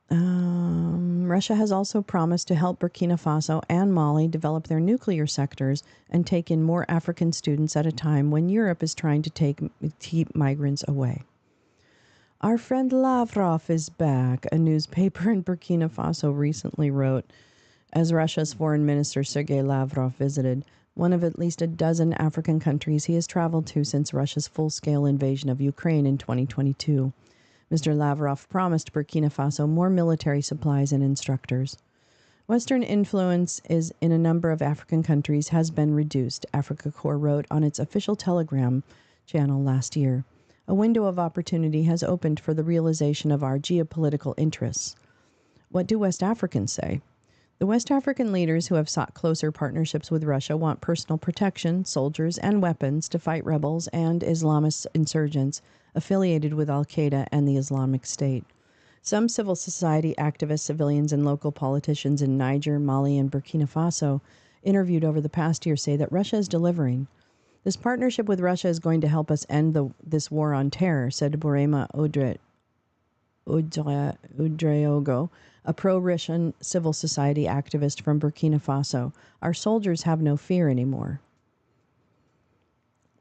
Russia has also promised to help Burkina Faso and Mali develop their nuclear sectors and take in more African students at a time when Europe is trying to keep migrants away. Our friend Lavrov is back, a newspaper in Burkina Faso recently wrote, as Russia's foreign minister Sergei Lavrov visited one of at least a dozen African countries he has traveled to since Russia's full-scale invasion of Ukraine in 2022. Mr. Lavrov promised Burkina Faso more military supplies and instructors. Western influence in a number of African countries has been reduced, Africa Corps wrote on its official Telegram channel last year. A window of opportunity has opened for the realization of our geopolitical interests. What do West Africans say? The West African leaders who have sought closer partnerships with Russia want personal protection, soldiers, and weapons to fight rebels and Islamist insurgents affiliated with al-Qaeda and the Islamic State. Some civil society activists, civilians, and local politicians in Niger, Mali, and Burkina Faso interviewed over the past year say that Russia is delivering. This partnership with Russia is going to help us end this war on terror, said Borema Udreogo, a pro-Russian civil society activist from Burkina Faso. Our soldiers have no fear anymore.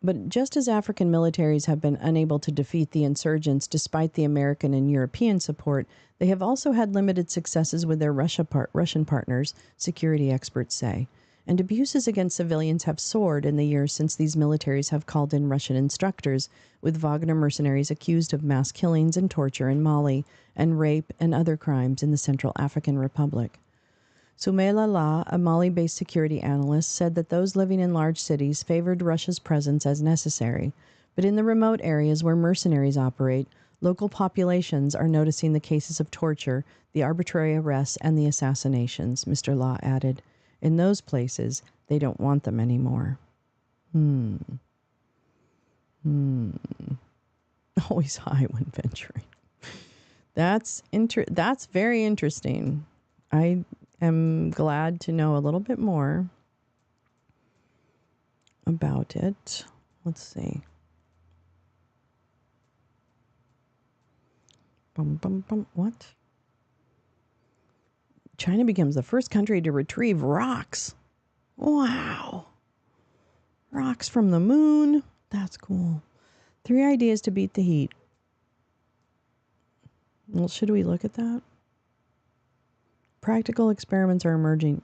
But just as African militaries have been unable to defeat the insurgents despite the American and European support, they have also had limited successes with their Russian partners, security experts say. And abuses against civilians have soared in the years since these militaries have called in Russian instructors, with Wagner mercenaries accused of mass killings and torture in Mali and rape and other crimes in the Central African Republic. Soumaila La, a Mali-based security analyst, said that those living in large cities favored Russia's presence as necessary. But in the remote areas where mercenaries operate, local populations are noticing the cases of torture, the arbitrary arrests, and the assassinations, Mr. La added. In those places, they don't want them anymore. Always high when venturing. That's very interesting. I am glad to know a little bit more about it. Let's see. What? China becomes the first country to retrieve rocks. Wow. Rocks from the moon. That's cool. 3 ideas to beat the heat. Well, should we look at that? Practical experiments are emerging.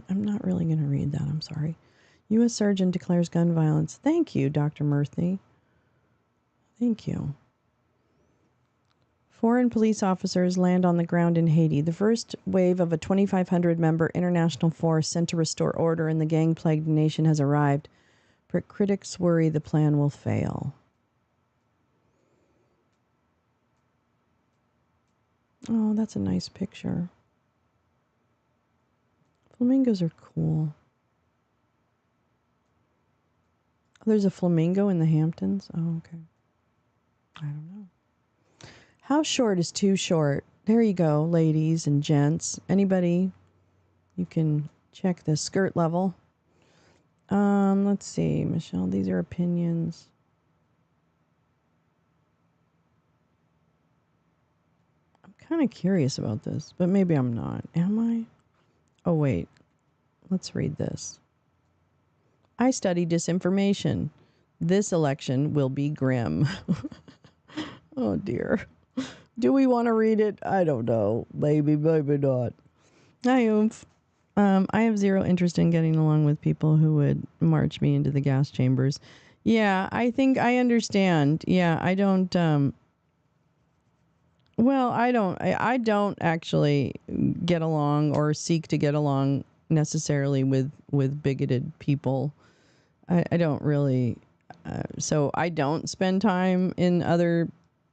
I'm not really going to read that. I'm sorry. U.S. surgeon declares gun violence. Thank you, Dr. Murthy. Thank you. Foreign police officers land on the ground in Haiti. The first wave of a 2,500-member international force sent to restore order in the gang-plagued nation has arrived, but critics worry the plan will fail. Oh, that's a nice picture. Flamingos are cool. Oh, there's a flamingo in the Hamptons? Oh, okay. I don't know. How short is too short? There you go, ladies and gents. Anybody? You can check the skirt level. Let's see, Michelle. These are opinions. I'm kind of curious about this, but maybe I'm not. Am I? Oh, wait. Let's read this. I study disinformation. This election will be grim. Oh, dear. Do we want to read it? I don't know. Maybe, maybe not. Hi, Oomph. I have zero interest in getting along with people who would march me into the gas chambers. Yeah, I think I understand. Yeah, I don't. Well, I don't actually get along or seek to get along necessarily with bigoted people. I don't really. So I don't spend time in other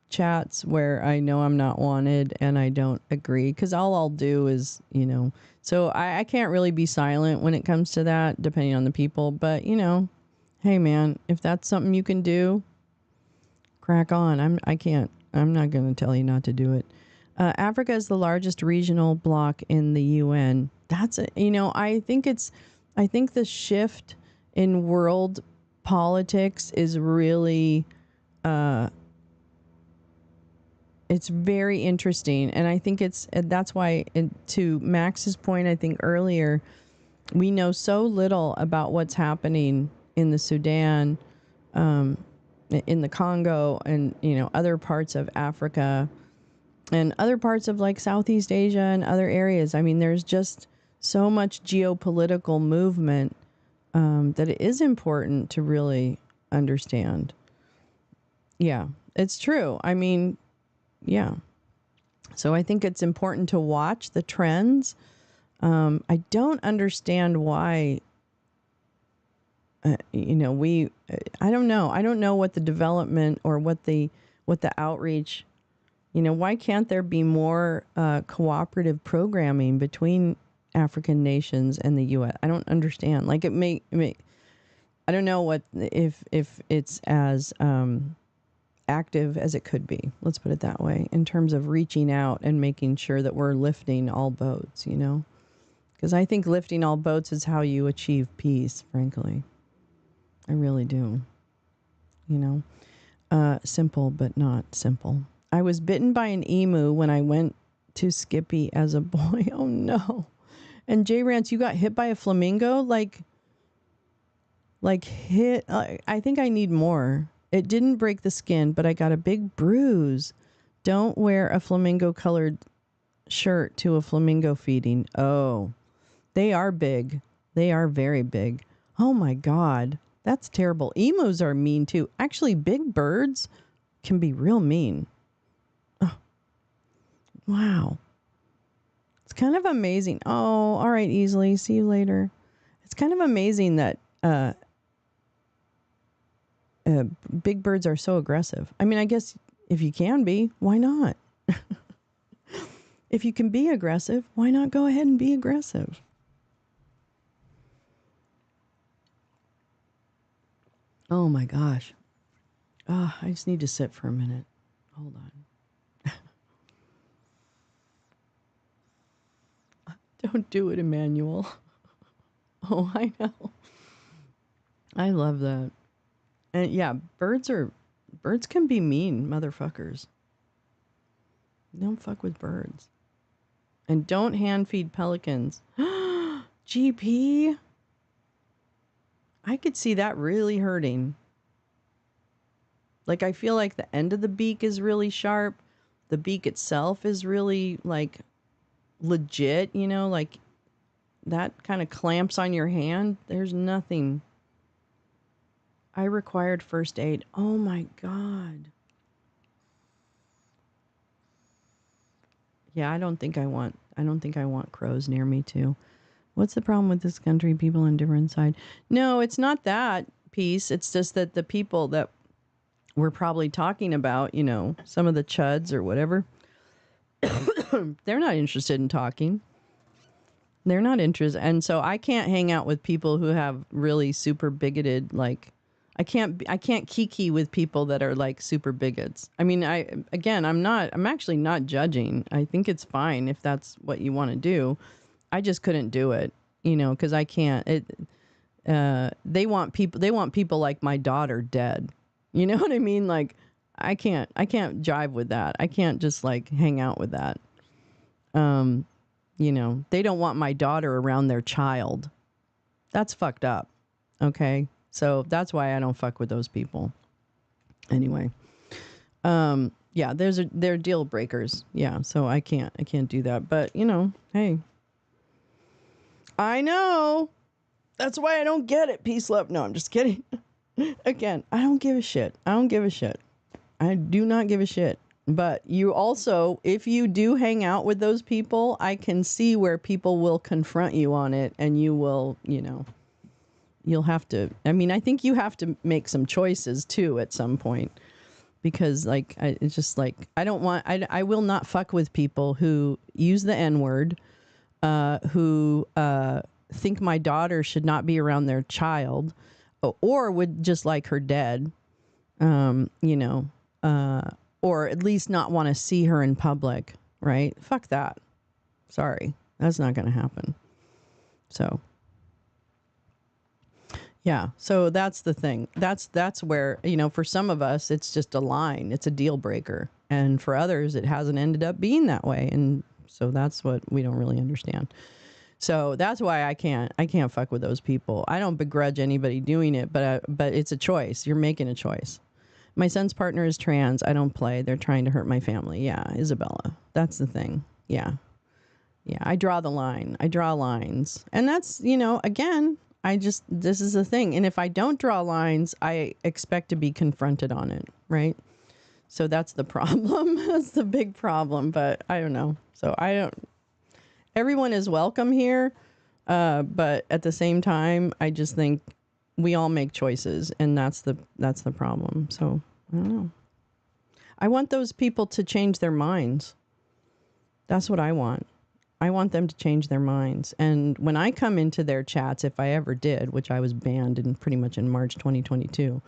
chats where I know I'm not wanted and I don't agree, because all I'll do is, so I can't really be silent when it comes to that, depending on the people. But, hey, man, if that's something you can do, crack on. I'm not going to tell you not to do it. Africa is the largest regional bloc in the UN. That's it. I think the shift in world politics is really, it's very interesting. And I think that's why, to Max's point, I think earlier, we know so little about what's happening in the Sudan, in the Congo, and, other parts of Africa and other parts of like Southeast Asia and other areas. I mean, there's just so much geopolitical movement, that it is important to really understand. Yeah, it's true. I mean, yeah. So I think it's important to watch the trends. I don't understand why, I don't know. I don't know what the development or what the outreach, why can't there be more cooperative programming between African nations and the U.S.? I don't understand. Like I don't know if it's as active as it could be. Let's put it that way, in terms of reaching out and making sure that we're lifting all boats, because I think lifting all boats is how you achieve peace, frankly. I really do. Simple, but not simple. I was bitten by an emu when I went to Skippy as a boy. Oh no. And J Rance, you got hit by a flamingo? Like hit. I think I need more. It didn't break the skin, but I got a big bruise. Don't wear a flamingo colored shirt to a flamingo feeding. Oh, they are big. They are very big. Oh my God. That's terrible. Emus are mean too. Actually, big birds can be real mean. Oh, wow. It's kind of amazing. Oh, all right, Easily. See you later. It's kind of amazing that big birds are so aggressive. I mean, I guess if you can be, why not? If you can be aggressive, why not go ahead and be aggressive? Oh my gosh. I just need to sit for a minute. Hold on. Don't do it, Emmanuel. Oh, I know. I love that. And yeah, birds can be mean motherfuckers. Don't fuck with birds. And don't hand feed pelicans. GP? I could see that really hurting. Like, I feel like the end of the beak is really sharp. The beak itself is really, like, legit, like that kind of clamps on your hand. There's nothing. I required first aid. Oh my God. Yeah, I don't think I want crows near me too. What's the problem with this country? People on different side. No, it's not that piece. It's just that the people that we're probably talking about, some of the chuds or whatever, they're not interested in talking. They're not interested. And so I can't hang out with people who have really super bigoted, like, I can't kiki with people that are like super bigots. I mean, I'm actually not judging. I think it's fine if that's what you want to do. I just couldn't do it, because I can't. They want people like my daughter dead. You know what I mean? Like, I can't jive with that. I can't just like hang out with that. They don't want my daughter around their child. That's fucked up. Okay. So that's why I don't fuck with those people. Anyway. Yeah, they're deal breakers. Yeah. So I can't do that. But hey, I know. That's why I don't get it. Peace, love. No, I'm just kidding. Again, I don't give a shit. I do not give a shit. But you also, if you do hang out with those people, I can see where people will confront you on it, and you will, you'll have to, I mean, I think you have to make some choices too at some point, because like it's just like I will not fuck with people who use the N-word, who think my daughter should not be around their child, or would just like her dead, you know, or at least not want to see her in public, right? Fuck that. Sorry, that's not going to happen. So yeah, so that's the thing. That's where, you know, for some of us, it's just a line. It's a deal breaker. And for others, it hasn't ended up being that way. And so that's what we don't really understand. So that's why I can't fuck with those people. I don't begrudge anybody doing it, but it's a choice. You're making a choice. My son's partner is trans. I don't play. They're trying to hurt my family. Yeah, Isabella. That's the thing. Yeah. Yeah, I draw the line. I draw lines. And that's, you know, again, this is the thing. And if I don't draw lines, I expect to be confronted on it, right? So that's the problem. That's the big problem. But I don't know. So everyone is welcome here. But at the same time, I just think we all make choices, and that's the problem. So I don't know. I want those people to change their minds. That's what I want. I want them to change their minds. And when I come into their chats, if I ever did, which I was banned pretty much in March 2022,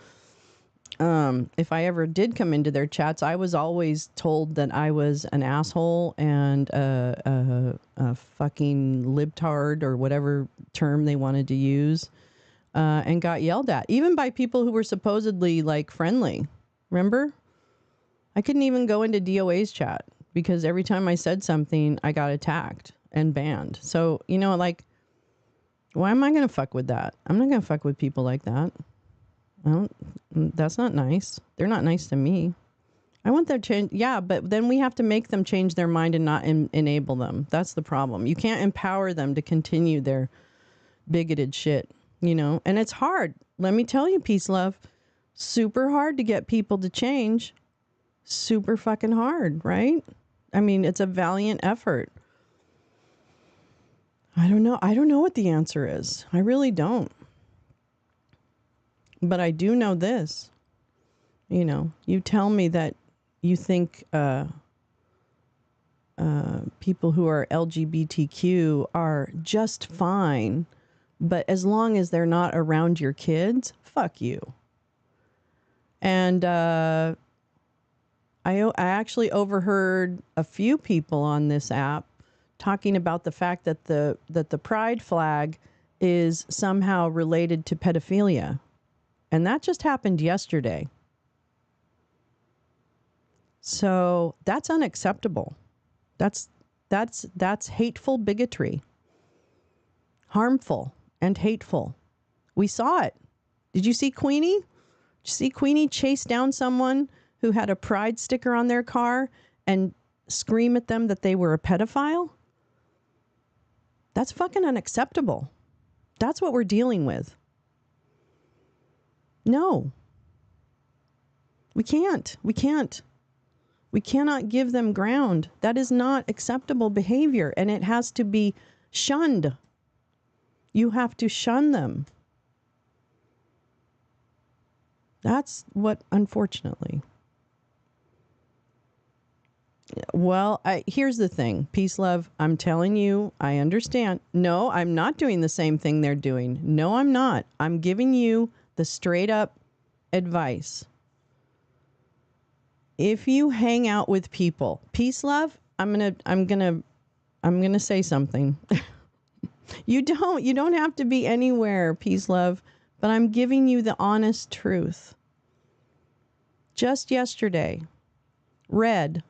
if I ever did come into their chats, I was always told that I was an asshole and a fucking libtard or whatever term they wanted to use, and got yelled at, even by people who were supposedly like friendly. Remember? I couldn't even go into DOA's chat because every time I said something, I got attacked and banned. So, you know, like, why am I going to fuck with that? I'm not going to fuck with people like that. That's not nice. They're not nice to me. I want their change. Yeah, but then we have to make them change their mind and not enable them. That's the problem. You can't empower them to continue their bigoted shit, you know? And it's hard. Let me tell you, peace, love. Super hard to get people to change. Super fucking hard, right? I mean, it's a valiant effort. I don't know. I don't know what the answer is. I really don't. But I do know this. You know, you tell me that you think people who are LGBTQ are just fine, but as long as they're not around your kids, fuck you. And I actually overheard a few people on this app talking about the fact that the pride flag is somehow related to pedophilia. And that just happened yesterday. So that's unacceptable. That's hateful bigotry. Harmful and hateful. We saw it. Did you see Queenie? Did you see Queenie chase down someone who had a pride sticker on their car and scream at them that they were a pedophile? That's fucking unacceptable. That's what we're dealing with. No. We can't. We cannot give them ground. That is not acceptable behavior, and it has to be shunned. You have to shun them. That's what, unfortunately. Well, here's the thing. Peace, love. I'm telling you, I understand. No, I'm not doing the same thing they're doing. No, I'm not. I'm giving you the straight up advice. If you hang out with people, peace, love, I'm gonna say something. You don't have to be anywhere, peace, love, but I'm giving you the honest truth. Just yesterday, Red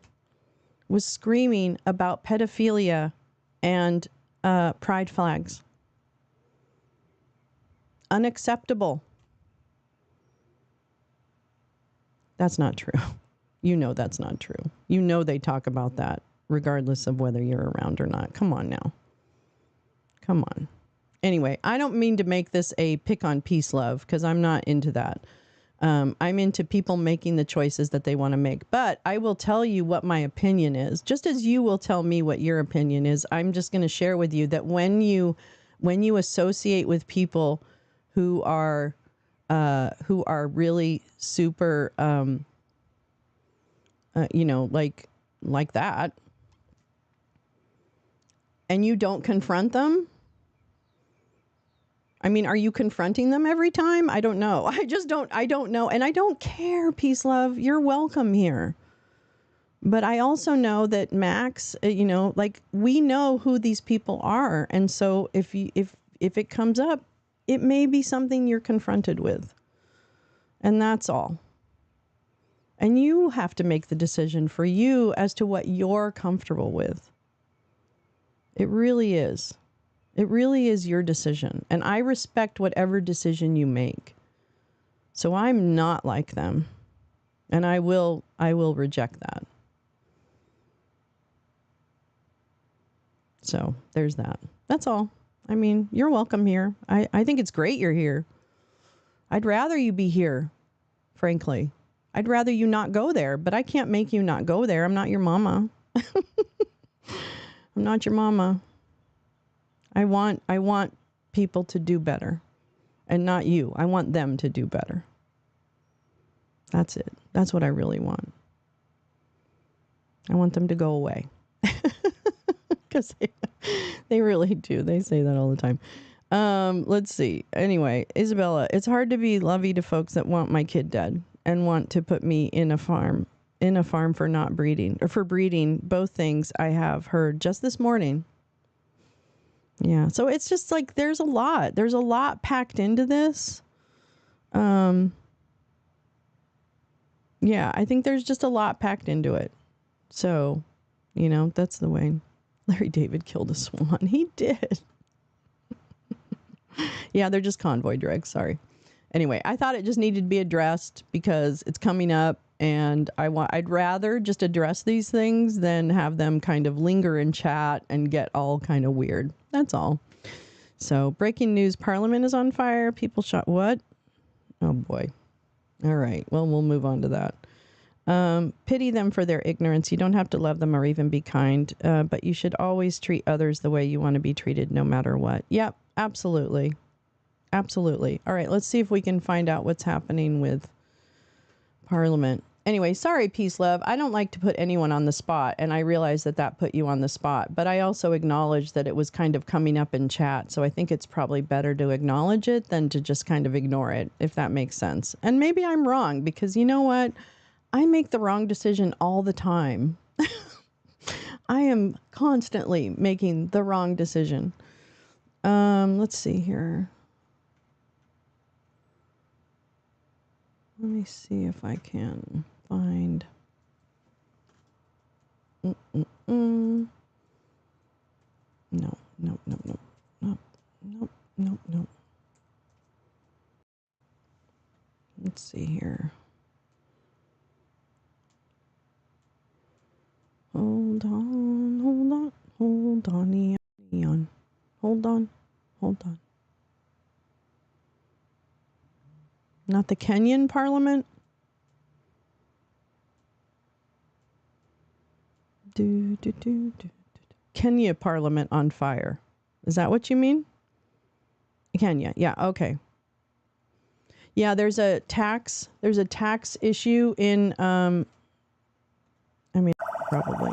was screaming about pedophilia and pride flags. Unacceptable. That's not true. You know that's not true. You know they talk about that regardless of whether you're around or not. Come on now. Come on. Anyway, I don't mean to make this a pick on peace, love, because I'm not into that. I'm into people making the choices that they want to make. But I will tell you what my opinion is. Just as you will tell me what your opinion is, I'm just going to share with you that when you associate with people who are really super like that, and you don't confront them. I mean, are you confronting them every time? I don't know. I don't know. And I don't care, peace, love. You're welcome here. But I also know that Max, we know who these people are. And so if it comes up, it may be something you're confronted with. And that's all. And you have to make the decision for you as to what you're comfortable with. It really is. It really is your decision. And I respect whatever decision you make. So I'm not like them. And I will reject that. So there's that. That's all. I mean, you're welcome here. I think it's great you're here. I'd rather you be here, frankly. I'd rather you not go there, but I can't make you not go there. I'm not your mama. I'm not your mama. I want people to do better, and not you. I want them to do better. That's it. That's what I really want. I want them to go away. Because they really do. They say that all the time. Let's see. Anyway, Isabella, it's hard to be lovey to folks that want my kid dead and want to put me in a farm for not breeding, or for breeding, both things I have heard just this morning. Yeah. So it's just like, there's a lot packed into this. Yeah, I think there's just a lot packed into it. So, that's the way. Larry David killed a swan. He did. Yeah, they're just convoy dregs. Sorry. Anyway, I thought it just needed to be addressed because it's coming up, and I'd rather just address these things than have them kind of linger in chat and get all kind of weird. That's all. So, breaking news: Parliament is on fire. People shot. What? Oh boy. All right. Well, we'll move on to that. Pity them for their ignorance. You don't have to love them or even be kind, but you should always treat others the way you want to be treated, no matter what. Yep, absolutely. Absolutely. All right, let's see if we can find out what's happening with Parliament. Anyway, sorry, Peace Love. I don't like to put anyone on the spot, and I realize that put you on the spot, but I also acknowledge that it was kind of coming up in chat, so I think it's probably better to acknowledge it than to just kind of ignore it, if that makes sense. And maybe I'm wrong, because you know what? I make the wrong decision all the time. I am constantly making the wrong decision. Let's see here. Let me see if I can find. No. Let's see here. Hold on, Neon. Hold on. Not the Kenyan Parliament? Kenya Parliament on fire. Is that what you mean? Kenya, yeah, okay. Yeah, there's a tax issue in, probably.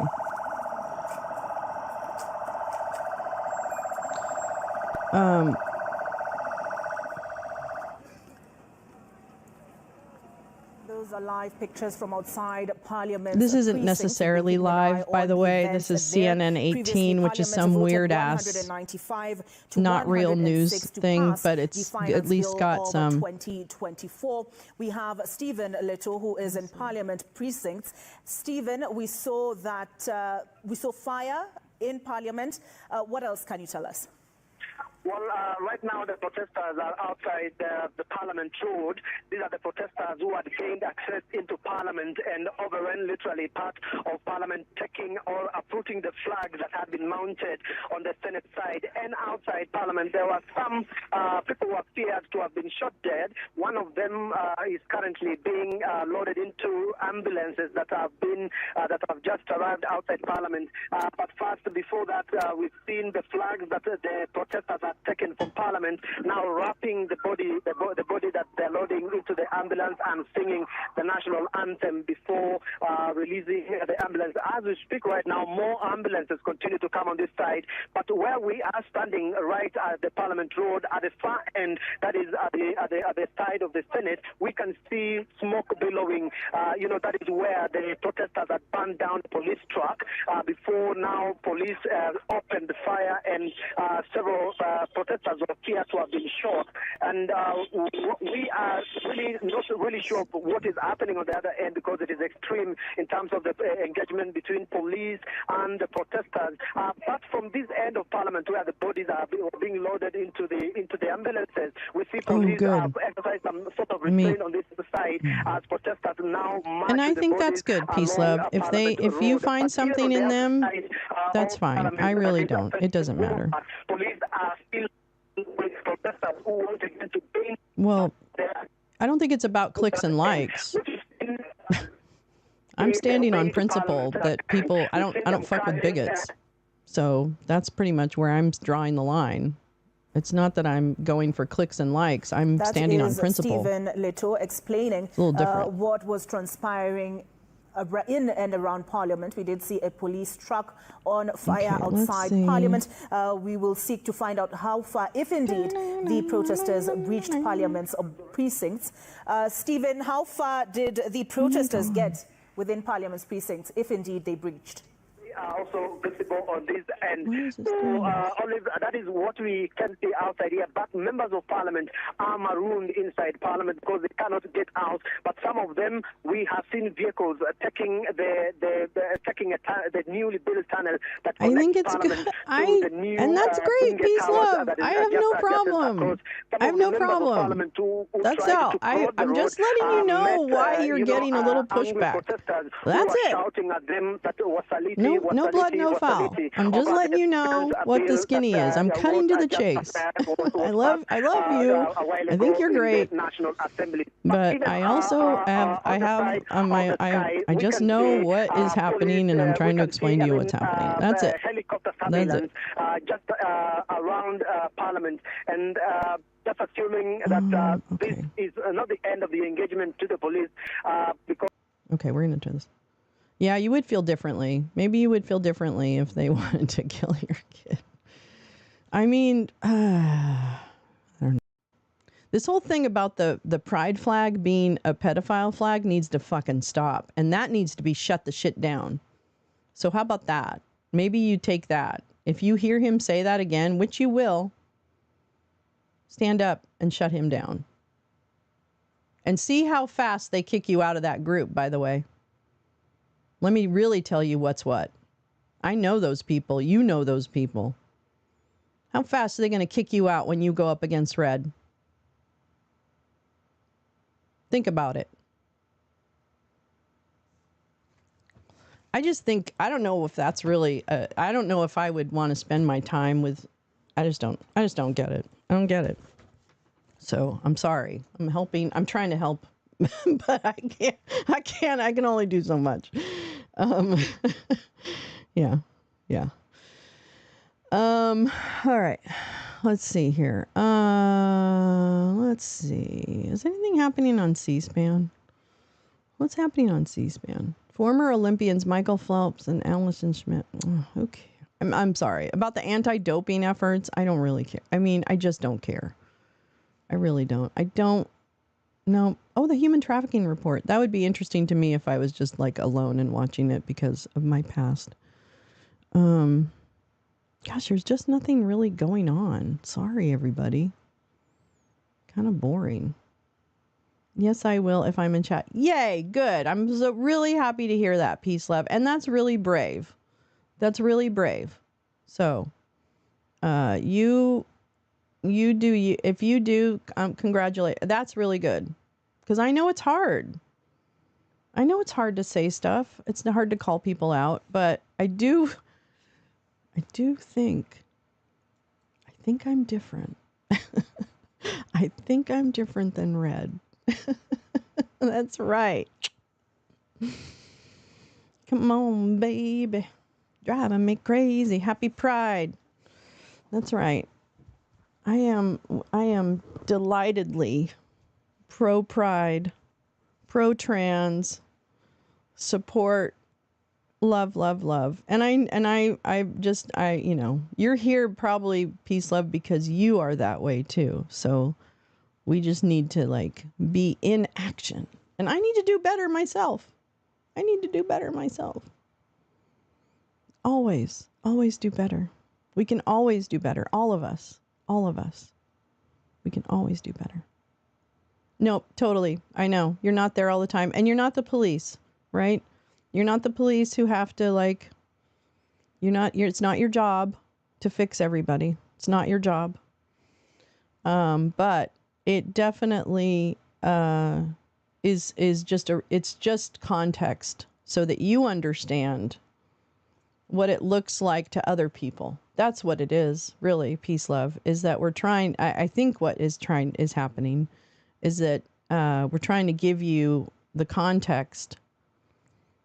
Those are live pictures from outside Parliament. This isn't necessarily live, by the way. This is CNN 18, which is some weird ass, not real news thing, but it's at least got some. 2024. We have Stephen Leto, who is in Parliament precincts. Stephen, we saw fire in Parliament. What else can you tell us? Well, right now the protesters are outside the Parliament Road. These are the protesters who had gained access into Parliament and overran literally part of Parliament, taking or uprooting the flags that had been mounted on the Senate side. And outside Parliament, there were some people who appeared to have been shot dead. One of them is currently being loaded into ambulances that have just arrived outside Parliament. But first, before that, we've seen the flags that the protesters had taken from Parliament, now wrapping the body that they're loading into the ambulance and singing the national anthem before releasing the ambulance. As we speak right now, more ambulances continue to come on this side, but where we are standing right at the Parliament Road, at the far end, that is at the side of the Senate, we can see smoke billowing. That is where the protesters had burned down the police truck. Before now, police opened fire, and several protesters were feared to have been shot. And we are really not really sure what is happening on the other end, because it is extreme in terms of the engagement between police and the protesters. But from this end of Parliament, where the bodies are being loaded into the ambulances, we see police exercise some sort of restraint on this side as protesters now march. And I think that's good, Peace Love. If you find something in them, that's fine. I really don't. It doesn't matter. Police are still with protesters who want to get to gain. Well, I don't think it's about clicks and likes. I'm standing on principle that people, I don't fuck with bigots. So that's pretty much where I'm drawing the line. It's not that I'm going for clicks and likes. I'm standing on principle. Stephen Leto explaining what was transpiring in and around Parliament. We did see a police truck on fire outside Parliament. We will seek to find out how far, if indeed, the protesters breached Parliament's precincts. Stephen, how far did the protesters get within Parliament's precincts, if indeed they breached? Are also visible on this end. Olive, that is what we can see outside here. But members of Parliament are marooned inside Parliament because they cannot get out. But some of them, we have seen vehicles taking the newly built tunnel that I think it's Parliament good. And that's great, Peace Love. I have no problem. I have no problem. That's all. I'm just letting you know why you're getting a little pushback. That's it. Shouting at them that no blood, no foul. I'm just letting you know what the skinny is. I'm cutting to the chase. I love you. I think you're great. But I also I just know what is happening, and I'm trying to explain to you what's happening. That's it. That's it. Just around Parliament, and just assuming that this is not the end of the engagement to the police, because. Okay, we're going to turn this. Yeah, you would feel differently. Maybe you would feel differently if they wanted to kill your kid. I mean, I don't know. This whole thing about the pride flag being a pedophile flag needs to fucking stop. And that needs to be shut the shit down. So how about that? Maybe you take that. If you hear him say that again, which you will, stand up and shut him down. And see how fast they kick you out of that group, by the way. Let me really tell you what's what. I know those people. You know those people. How fast are they going to kick you out when you go up against Red? Think about it. I just think, I don't know if that's really, I don't know if I would want to spend my time with, I just don't get it. I don't get it. So I'm sorry. I'm trying to help, but I can only do so much. Yeah. All right. Let's see here. Let's see. Is anything happening on C-SPAN? What's happening on C-SPAN? Former Olympians Michael Phelps and Allison Schmidt. Okay. I'm sorry. About the anti-doping efforts, I don't really care. I mean, I just don't care. I really don't. I don't know. Oh, the human trafficking report. That would be interesting to me if I was just like alone and watching it because of my past. Gosh, there's just nothing really going on. Sorry, everybody. Kind of boring. Yes, I will if I'm in chat. Yay, good. I'm so really happy to hear that, Peace Love. And that's really brave. That's really brave. So, you do you. If you do, congratulate. That's really good. Because I know it's hard. I know it's hard to say stuff. It's hard to call people out. But I think I'm different. I think I'm different than Red. That's right. Come on, baby. Driving me crazy. Happy Pride. That's right. I am delightedly pro-pride, pro-trans, support, love, love, love. And I, you're here probably, peace, love, because you are that way too. So we just need to like be in action. And I need to do better myself. I need to do better myself. Always, always do better. We can always do better. All of us. All of us. We can always do better. Nope, totally. I know. You're not there all the time. And you're not the police, right? You're not the police who have to like, it's not your job to fix everybody. It's not your job. But it definitely is just it's just context so that you understand what it looks like to other people. That's what it is, really, peace, love, is that we're trying, I think what is happening is that we're trying to give you the context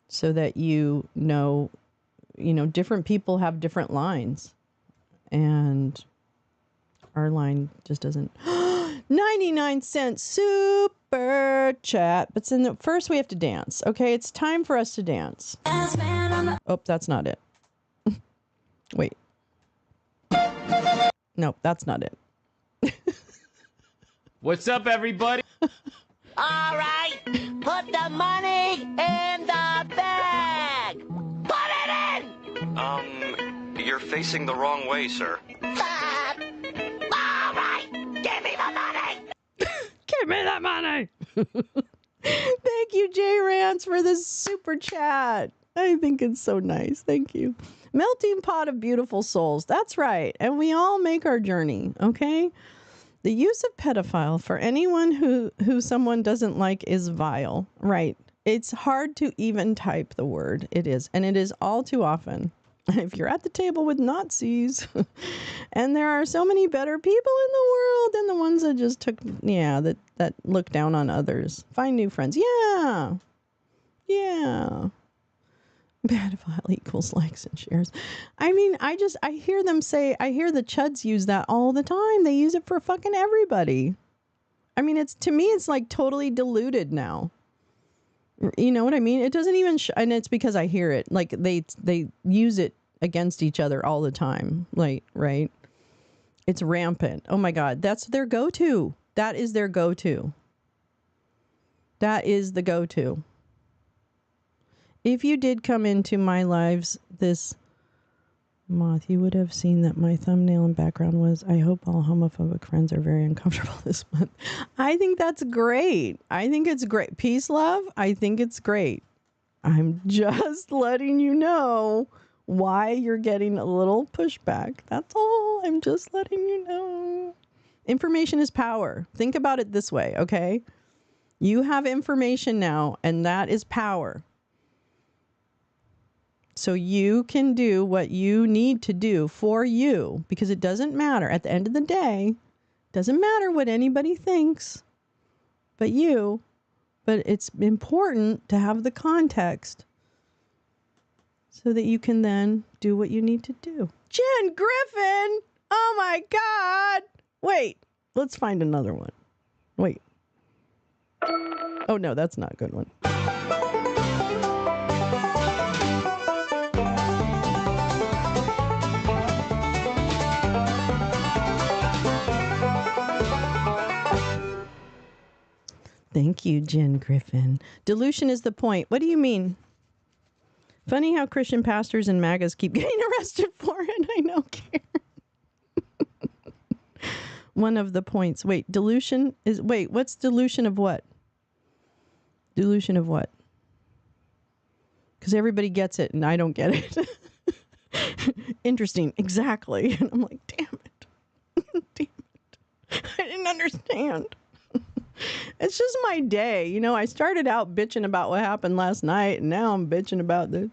so that you know, different people have different lines. And our line just doesn't. 99-cent super chat. But first we have to dance. Okay, it's time for us to dance. Oh, that's not it. Wait. Nope, that's not it. What's up, everybody? All right, put the money in the bag. Put it in. You're facing the wrong way, sir. All right, give me the money. Give me that money. Thank you, Jay Rance, for this super chat. I think it's so nice. Thank you. Melting pot of beautiful souls. That's right. And we all make our journey, okay? The use of pedophile for anyone who someone doesn't like is vile. Right. It's hard to even type the word. It is. And it is all too often. If you're at the table with Nazis, and there are so many better people in the world than the ones that just that look down on others. Find new friends. Yeah. Yeah. Pedophile equals likes and shares. I mean, I hear them say, I hear the chuds use that all the time. They use it for fucking everybody. I mean, to me, it's like totally diluted now. You know what I mean? It doesn't even, and it's because I hear it. Like they use it against each other all the time. Like, right? It's rampant. Oh my God. That's their go-to. That is their go-to. That is the go-to. If you did come into my lives this month, you would have seen that my thumbnail and background was, I hope all homophobic friends are very uncomfortable this month. I think that's great. I think it's great. Peace, love. I think it's great. I'm just letting you know why you're getting a little pushback. That's all. I'm just letting you know. Information is power. Think about it this way, okay? You have information now, and that is power. So you can do what you need to do for you, because it doesn't matter. At the end of the day, it doesn't matter what anybody thinks but you. But it's important to have the context so that you can then do what you need to do. Jen Griffin! Oh my God! Wait, let's find another one. Wait. Oh no, that's not a good one. Thank you, Jen Griffin. Dilution is the point. What do you mean? Funny how Christian pastors and MAGAs keep getting arrested for it. I know, Karen. One of the points. Wait, what's dilution of what? Dilution of what? Because everybody gets it and I don't get it. Interesting. Exactly. And I'm like, damn it. Damn it. I didn't understand. It's just my day. You know, I started out bitching about what happened last night, and now I'm bitching about this.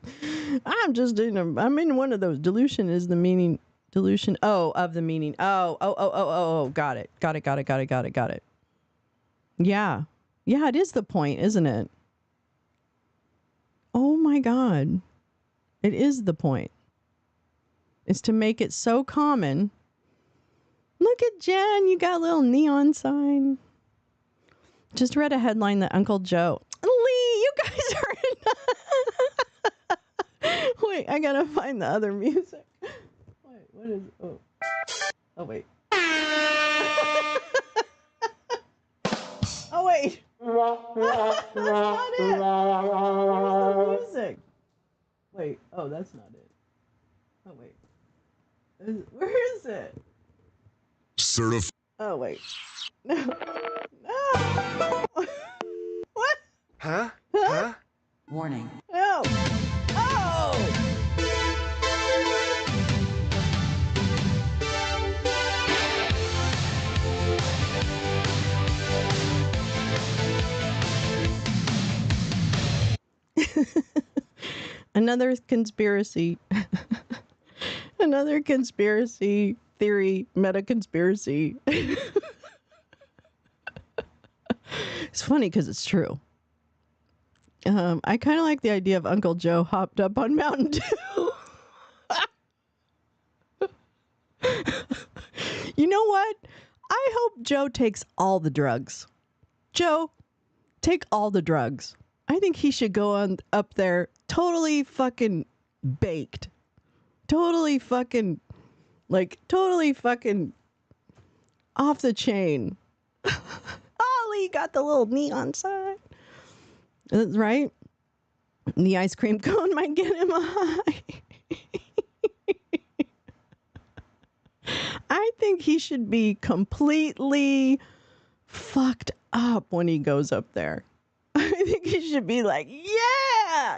I'm in one of those. Dilution is the meaning. Dilution. Oh, of the meaning. Oh. Got it. Yeah. Yeah, it is the point, isn't it? Oh my God. It is the point. It's to make it so common Look at Jen. You got a little neon sign. Just read a headline that Uncle Joe. Lee, you guys are in. Wait, I gotta find the other music. Wait, what is? Oh wait. Oh wait. That's not it. Where's the music? Wait. Oh, that's not it. Oh wait. Where is it? Oh wait. No. No. What? Huh? Huh? Warning. No. Oh. Another conspiracy. Another conspiracy theory, meta conspiracy. It's funny because it's true. I kind of like the idea of Uncle Joe hopped up on Mountain Dew. You know what? I hope Joe takes all the drugs. Joe, take all the drugs. I think he should go on up there totally fucking baked. Totally fucking off the chain. Ollie got the little neon sign. Right? The ice cream cone might get him a high. I think he should be completely fucked up when he goes up there. I think he should be like, yeah,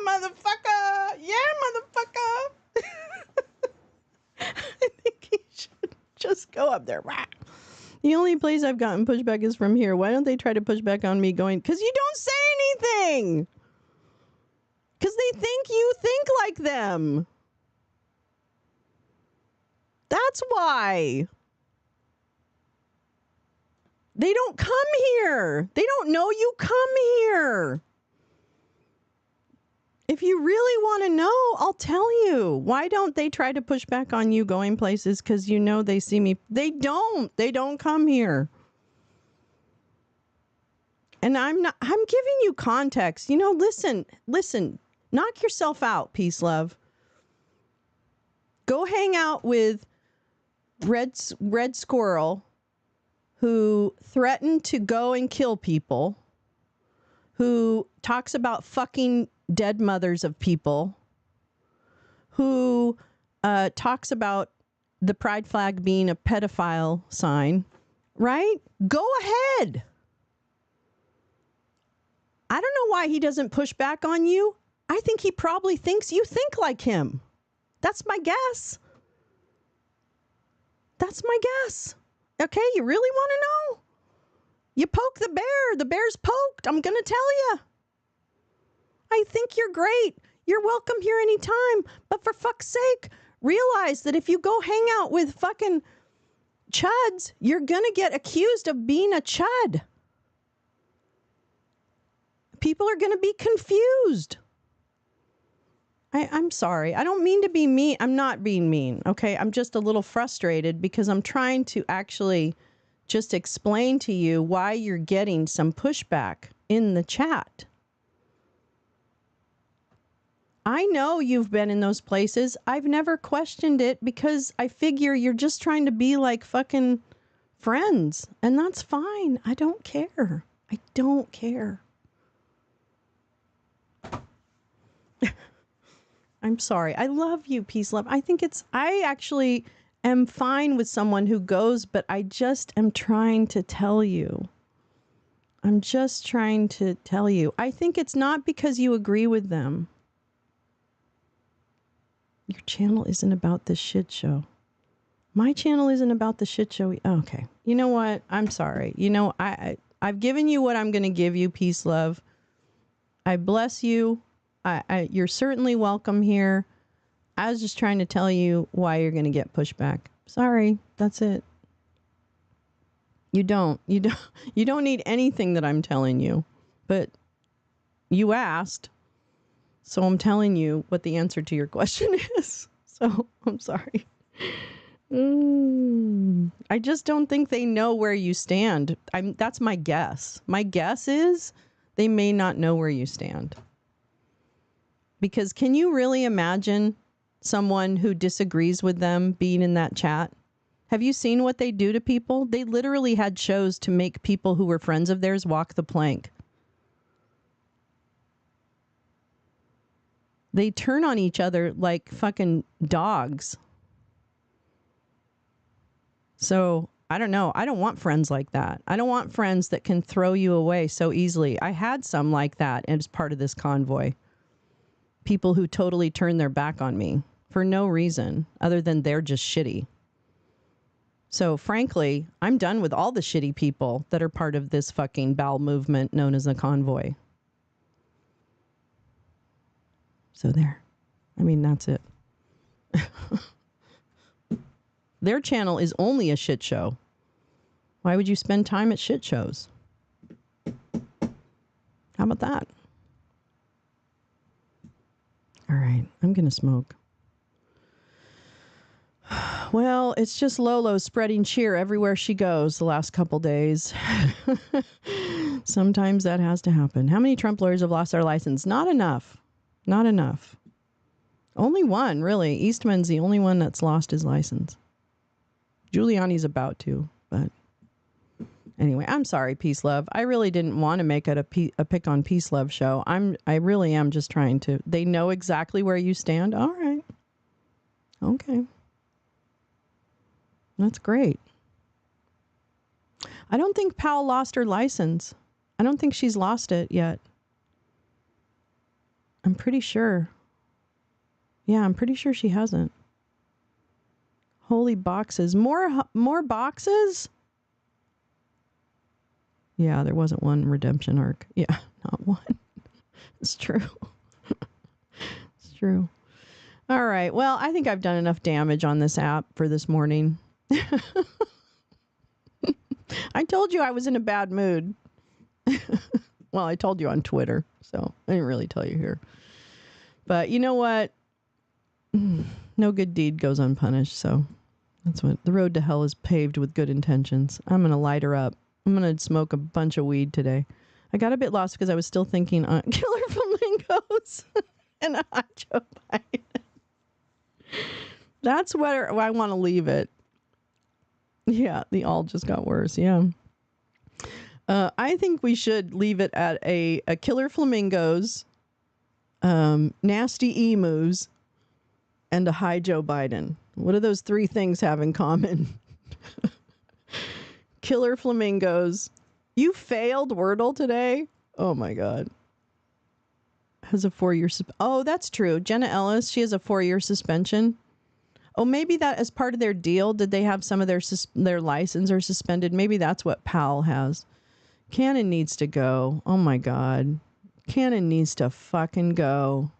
motherfucker, I think he should just go up there. The only place I've gotten pushback is from here. Why don't they try to push back on me going, because you don't say anything. Because they think you think like them. That's why. They don't come here. They don't know you come here. If you really want to know, I'll tell you. Why don't they try to push back on you going places? Because you know they see me. They don't. They don't come here. And I'm giving you context. You know, listen. Knock yourself out, peace, love. Go hang out with Red Squirrel, who threatened to go and kill people, who talks about fucking dead mothers of people, who talks about the pride flag being a pedophile sign, right? Go ahead. I don't know why he doesn't push back on you. I think he probably thinks you think like him. That's my guess. That's my guess. Okay, you really want to know? You poke the bear. The bear's poked. I'm going to tell you. I think you're great. You're welcome here anytime. But for fuck's sake, realize that if you go hang out with fucking chuds, you're going to get accused of being a chud. People are going to be confused. I'm sorry. I don't mean to be mean. I'm not being mean, okay? I'm just a little frustrated because I'm trying to actually just explain to you why you're getting some pushback in the chat. I know you've been in those places. I've never questioned it because I figure you're just trying to be like fucking friends. And that's fine. I don't care. I don't care. I'm sorry. I love you, peace, love. I actually am fine with someone who goes, but I just am trying to tell you. I'm just trying to tell you. I think it's not because you agree with them. Your channel isn't about this shit show. My channel isn't about the shit show. Okay. You know what? I'm sorry. You know, I've given you what I'm going to give you, peace, love. I bless you. You're certainly welcome here. I was just trying to tell you why you're going to get pushback. Sorry, that's it. You don't need anything that I'm telling you, but you asked, so I'm telling you what the answer to your question is. So I'm sorry. I just don't think they know where you stand. That's my guess. My guess is they may not know where you stand. Because can you really imagine someone who disagrees with them being in that chat? Have you seen what they do to people? They literally had shows to make people who were friends of theirs walk the plank. They turn on each other like fucking dogs. So, I don't know. I don't want friends like that. I don't want friends that can throw you away so easily. I had some like that as part of this convoy. People who totally turned their back on me for no reason other than they're just shitty. So, frankly, I'm done with all the shitty people that are part of this fucking bowel movement known as a convoy. So there. I mean, that's it. Their channel is only a shit show. Why would you spend time at shit shows? How about that? All right, I'm going to smoke. Well, it's just Lolo spreading cheer everywhere she goes the last couple days. Sometimes that has to happen. How many Trump lawyers have lost their license? Not enough. Not enough. Only one, really. Eastman's the only one that's lost his license. Giuliani's about to, but anyway, I'm sorry, Peace Love. I really didn't want to make it a pick on Peace Love show. I really am just trying to. They know exactly where you stand. All right. Okay. That's great. I don't think Powell lost her license. I don't think she's lost it yet. I'm pretty sure. Yeah, I'm pretty sure she hasn't. Holy boxes. More boxes? Yeah, there wasn't one redemption arc. Yeah, not one. It's true. It's true. All right. Well, I think I've done enough damage on this app for this morning. I told you I was in a bad mood. Well, I told you on Twitter, so I didn't really tell you here. But you know what? No good deed goes unpunished, so that's what the road to hell is paved with good intentions. I'm going to light her up. I'm going to smoke a bunch of weed today. I got a bit lost because I was still thinking on killer flamingos and a hot Joe Biden. That's where I want to leave it. Yeah, the all just got worse. Yeah. I think we should leave it at a killer flamingos, nasty emus, and a high Joe Biden. What do those three things have in common? Killer flamingos. You failed Wordle today? Oh my God. Has a 4-year... Oh, that's true. Jenna Ellis, she has a 4-year suspension. Oh, maybe that as part of their deal, did they have some of their license or suspended? Maybe that's what Powell has. Cannon needs to go. Oh my God. Cannon needs to fucking go.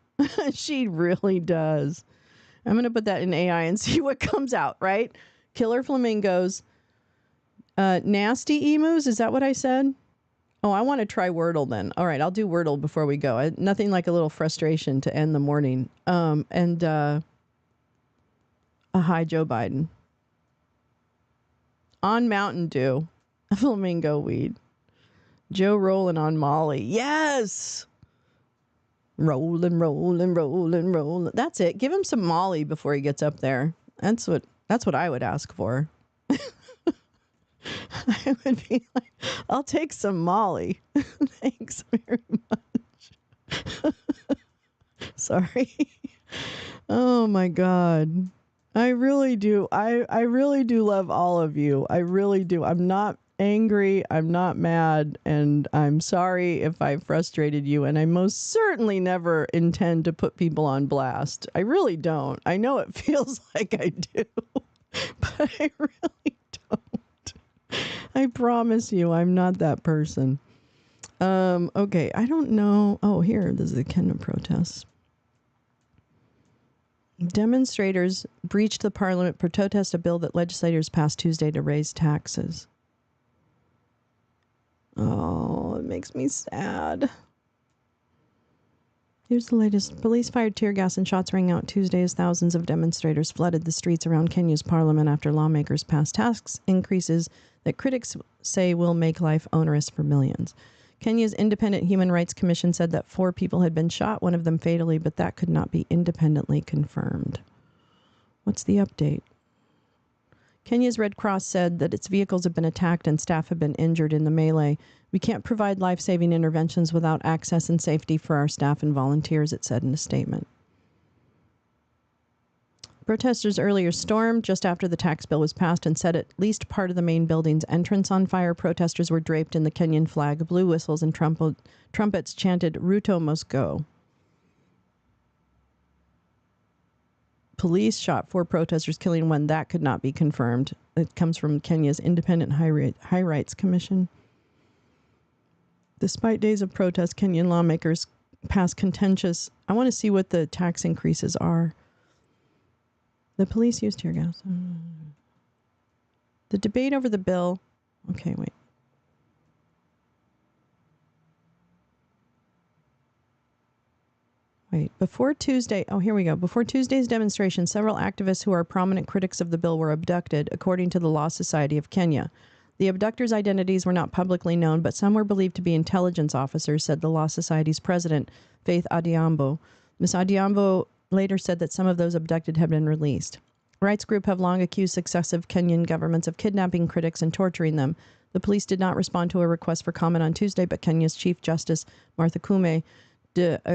She really does. I'm going to put that in AI and see what comes out, right? Killer flamingos. Nasty emus, is that what I said? Oh, I want to try Wordle then. All right, I'll do Wordle before we go. Nothing like a little frustration to end the morning. And a high Joe Biden. On Mountain Dew. Flamingo weed. Joe rolling on Molly. Yes! Rolling, rolling, rolling, rolling. That's it. Give him some Molly before he gets up there. That's what I would ask for. I would be like, I'll take some Molly. Thanks very much. Sorry. Oh my God. I really do. I really do love all of you. I really do. I'm not angry. I'm not mad. And I'm sorry if I frustrated you. And I most certainly never intend to put people on blast. I really don't. I know it feels like I do, but I really don't. I promise you, I'm not that person. Okay. I don't know. Oh, here, this is the Kenya protests. Demonstrators breached the parliament to protest a bill that legislators passed Tuesday to raise taxes. Oh, it makes me sad. Here's the latest. Police fired tear gas and shots rang out Tuesday as thousands of demonstrators flooded the streets around Kenya's parliament after lawmakers passed tax increases that critics say will make life onerous for millions. Kenya's Independent Human Rights Commission said that 4 people had been shot, one of them fatally, but that could not be independently confirmed. What's the update? Kenya's Red Cross said that its vehicles have been attacked and staff have been injured in the melee. We can't provide life-saving interventions without access and safety for our staff and volunteers, it said in a statement. Protesters earlier stormed just after the tax bill was passed and set at least part of the main building's entrance on fire. Protesters were draped in the Kenyan flag. Blue whistles and trumpets chanted, "Ruto must go." Police shot 4 protesters, killing 1. That could not be confirmed. It comes from Kenya's Independent High Rights Commission. Despite days of protest, Kenyan lawmakers passed contentious. I want to see what the tax increases are. The police used tear gas. The debate over the bill. Okay, wait. Before Tuesday, here we go. Before Tuesday's demonstration, several activists who are prominent critics of the bill were abducted, according to the Law Society of Kenya. The abductors' identities were not publicly known, but some were believed to be intelligence officers, said the Law Society's president, Faith Adhiambo. Ms. Adhiambo later said that some of those abducted had been released. Rights groups have long accused successive Kenyan governments of kidnapping critics and torturing them. The police did not respond to a request for comment on Tuesday, but Kenya's Chief Justice, Martha Koome,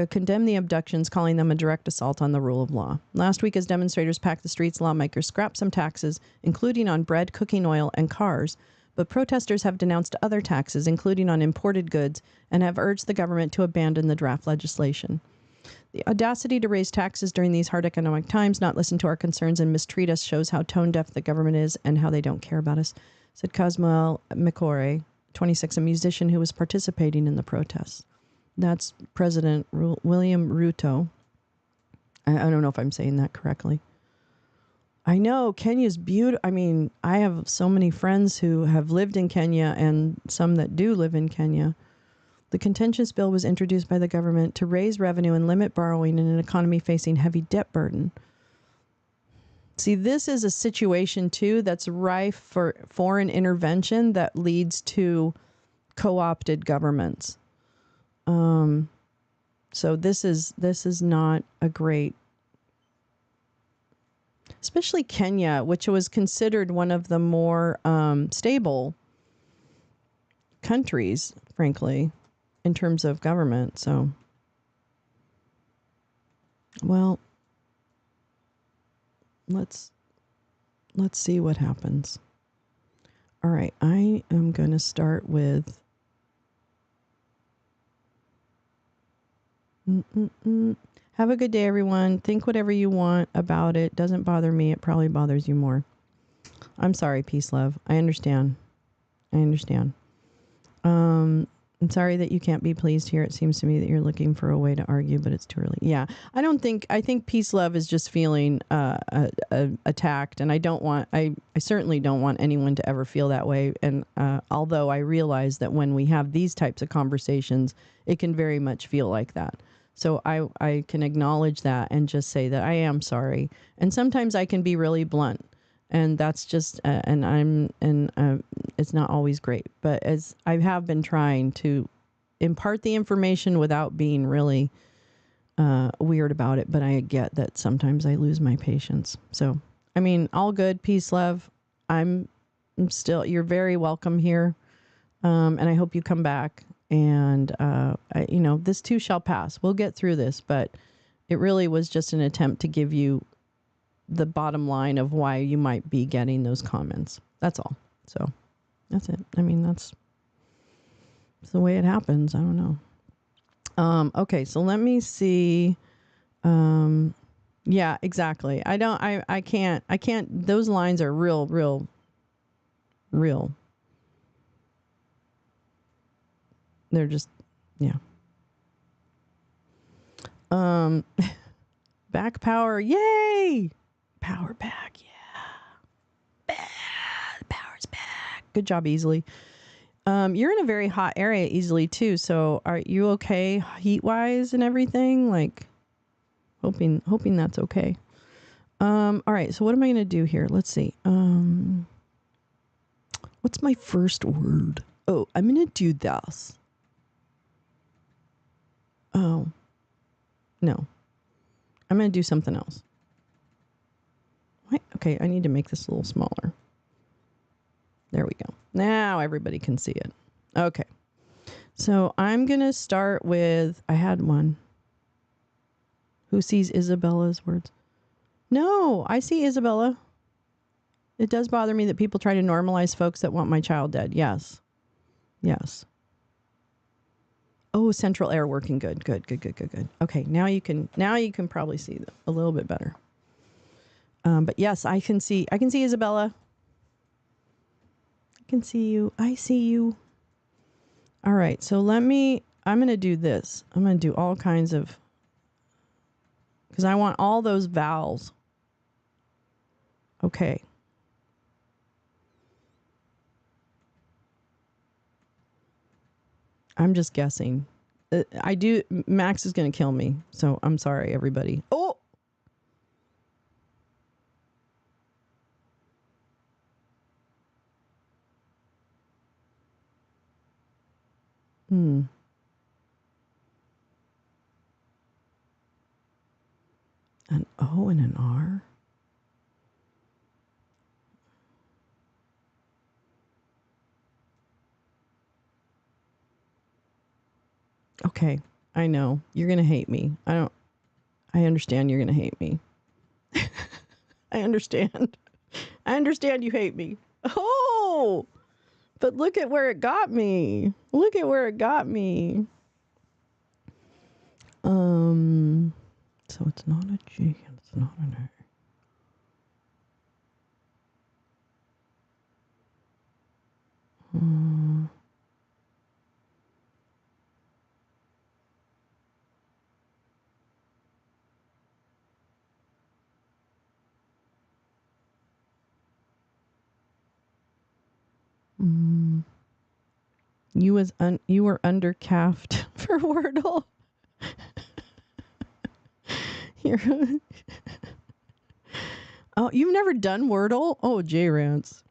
condemned the abductions, calling them a direct assault on the rule of law. Last week, as demonstrators packed the streets, lawmakers scrapped some taxes, including on bread, cooking oil, and cars. But protesters have denounced other taxes, including on imported goods, and have urged the government to abandon the draft legislation. The audacity to raise taxes during these hard economic times, not listen to our concerns, and mistreat us shows how tone-deaf the government is and how they don't care about us, said Cosmo Mikore, 26, a musician who was participating in the protests. That's President William Ruto. I don't know if I'm saying that correctly. I know Kenya's beautiful. I mean, I have so many friends who have lived in Kenya and some that do live in Kenya. The contentious bill was introduced by the government to raise revenue and limit borrowing in an economy facing heavy debt burden. See, this is a situation, too, that's rife for foreign intervention that leads to co-opted governments. So this is not a great, especially Kenya, which was considered one of the more stable countries, frankly, in terms of government. So, well, let's see what happens. All right, I am going to start with have a good day, everyone. Think whatever you want about it. Doesn't bother me. It probably bothers you more. I'm sorry, peace, love. I understand. I'm sorry that you can't be pleased here. It seems to me that you're looking for a way to argue, but it's too early. Yeah, I think peace, love is just feeling attacked, and I certainly don't want anyone to ever feel that way. And although I realize that when we have these types of conversations, it can very much feel like that. So I can acknowledge that and just say that I am sorry. And sometimes I can be really blunt, and that's just it's not always great. But as I have been trying to impart the information without being really weird about it, but I get that sometimes I lose my patience. So I mean, all good, peace, love. I'm still, you're very welcome here, and I hope you come back. And, this too shall pass. We'll get through this, but it really was just an attempt to give you the bottom line of why you might be getting those comments. That's all. So that's it. I mean, that's the way it happens. I don't know. Okay. So let me see. Yeah, exactly. I can't, those lines are real. They're just, yeah. Back power. Yay. Power back. Yeah. The power's back. Good job, Easily. You're in a very hot area easily too. So are you okay heat wise and everything? Like hoping that's okay. All right. So what am I going to do here? Let's see. What's my first word? Oh, I'm going to do this. Oh, no. I'm going to do something else. What? Okay. I need to make this a little smaller. There we go. Now everybody can see it. Okay. So I'm going to start with, I had one. Who sees Isabella's words? No, I see Isabella. It does bother me that people try to normalize folks that want my child dead. Yes. Yes. Oh, central air working good. Good. Okay, now you can probably see a little bit better. But yes, I can see Isabella. I can see you. I see you. All right, so I'm going to do this. I'm going to do all kinds of, because I want all those vowels. Okay. I'm just guessing. Max is going to kill me, so I'm sorry, everybody. Oh! An O and an R? Okay, I know. You're going to hate me. I understand you're going to hate me. I understand. I understand you hate me. Oh! But look at where it got me. Look at where it got me. So it's not a G, it's not an A. You were undercaffed for Wordle. Oh, you've never done Wordle? Oh, J-Rants.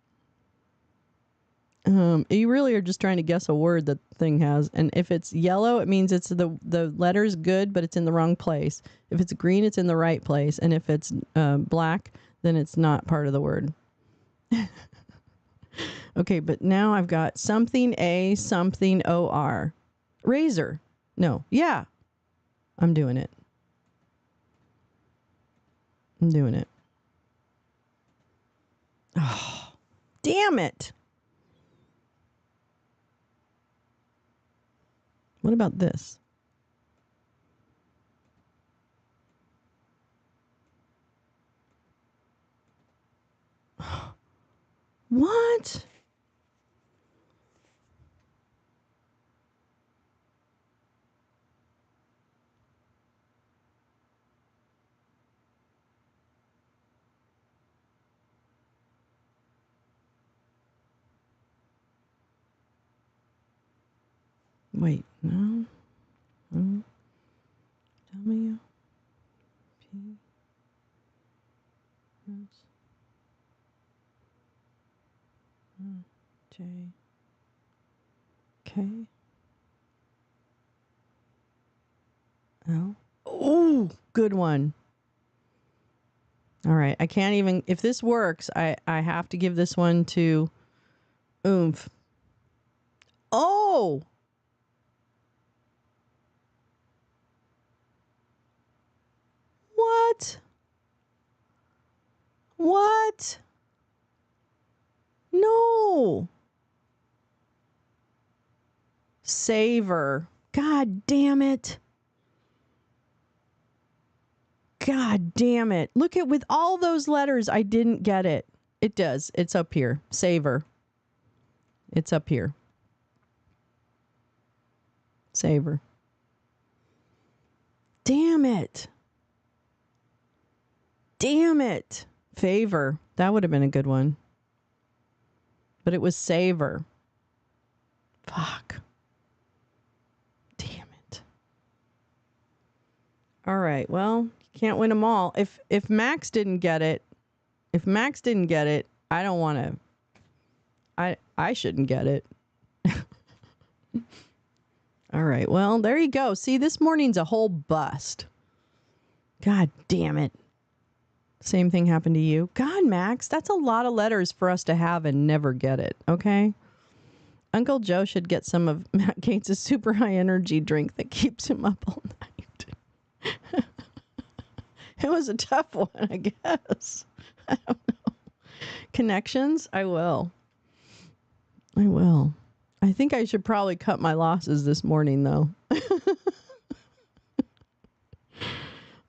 You really are just trying to guess a word that the thing has. And if it's yellow, it means it's the letter's good, but it's in the wrong place. If it's green, it's in the right place. And if it's black, then it's not part of the word. Okay, but now I've got something A, something OR. Razor. No. Yeah. I'm doing it. Oh, damn it. What about this? What? Wait, no. W P S J K L. Oh, good one. All right, I can't even. If this works, I have to give this one to Oomph. Oh. What? What? No. Savor. God damn it. God damn it. Look at with all those letters, I didn't get it. It does. It's up here. Savor. It's up here. Savor. Damn it. Damn it. Favor. That would have been a good one. But it was savor. Fuck. Damn it. All right. Well, you can't win them all. If Max didn't get it, I don't want to. I shouldn't get it. All right. Well, there you go. See, this morning's a whole bust. God damn it. Same thing happened to you. God, Max, that's a lot of letters for us to have and never get it. Okay. Uncle Joe should get some of Matt Gates' super high energy drink that keeps him up all night. It was a tough one, I guess. I don't know. Connections? I will. I think I should probably cut my losses this morning, though.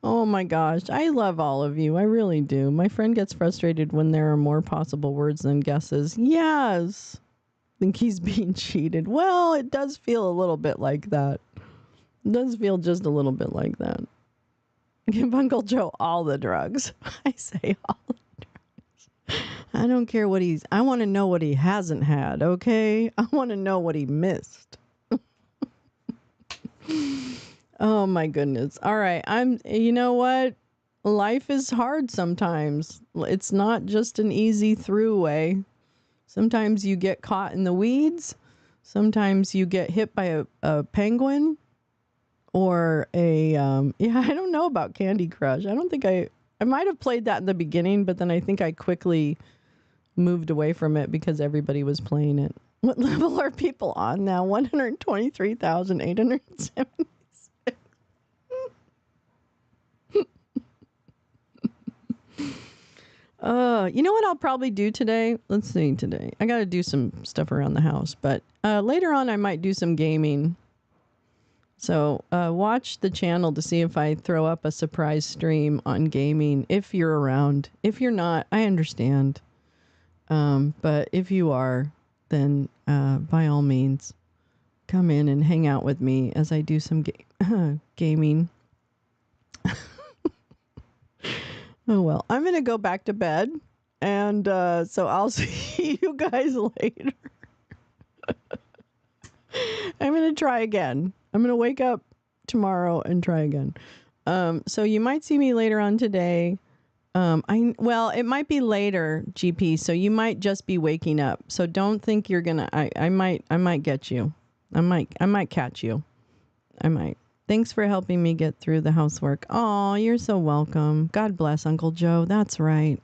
Oh my gosh. I love all of you. I really do. My friend gets frustrated when there are more possible words than guesses. Yes. Think he's being cheated. Well, it does feel a little bit like that. It does feel just a little bit like that. Give Uncle Joe all the drugs. I say all the drugs. I don't care what I want to know what he hasn't had, okay? I want to know what he missed. Oh my goodness. All right. You know what? Life is hard sometimes. It's not just an easy throughway. Sometimes you get caught in the weeds. Sometimes you get hit by a penguin or I don't know about Candy Crush. I don't think I might have played that in the beginning, but then I think I quickly moved away from it because everybody was playing it. What level are people on now? 123,876. You know what I'll probably do today? Let's see today. I got to do some stuff around the house, but later on I might do some gaming. So watch the channel to see if I throw up a surprise stream on gaming if you're around. If you're not, I understand. But if you are, then by all means, come in and hang out with me as I do some gaming. Oh, well, I'm going to go back to bed. And so I'll see you guys later. I'm going to try again. I'm going to wake up tomorrow and try again. So you might see me later on today. It might be later, GP. So you might just be waking up. So don't think you're going to, I might get you. I might catch you. I might. Thanks for helping me get through the housework. Oh, you're so welcome. God bless Uncle Joe. That's right.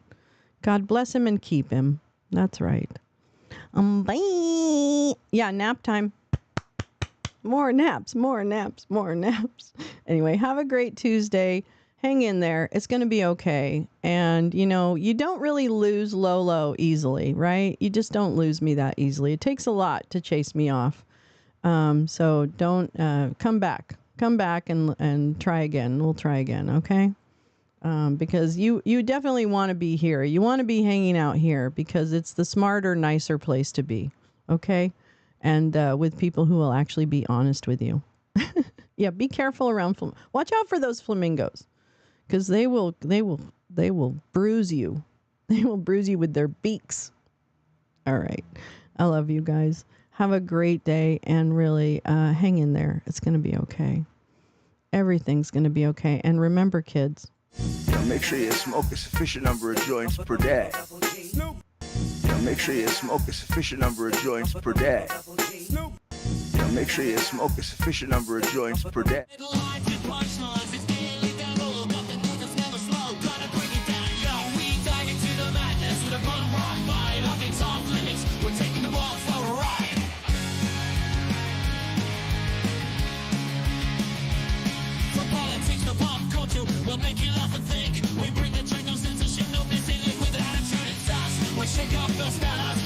God bless him and keep him. That's right. Bye. Yeah, nap time. More naps. Anyway, have a great Tuesday. Hang in there. It's going to be okay. And, you don't really lose Lolo easily, right? You just don't lose me that easily. It takes a lot to chase me off. So don't come back. Come back and try again. We'll try again, okay? Because you definitely want to be here. You want to be hanging out here because it's the smarter, nicer place to be, okay? And with people who will actually be honest with you. Yeah, be careful around. Watch out for those flamingos, because they will bruise you. They will bruise you with their beaks. All right, I love you guys. Have a great day and really hang in there. It's going to be okay. Everything's going to be okay. And remember, kids. Make sure you smoke a sufficient number of joints per day. Make sure you smoke a sufficient number of joints per day. Make sure you smoke a sufficient number of joints per day. We'll make you laugh and think. We bring the drink, no censorship, no missing link with attitude and sass. We shake up those fellas.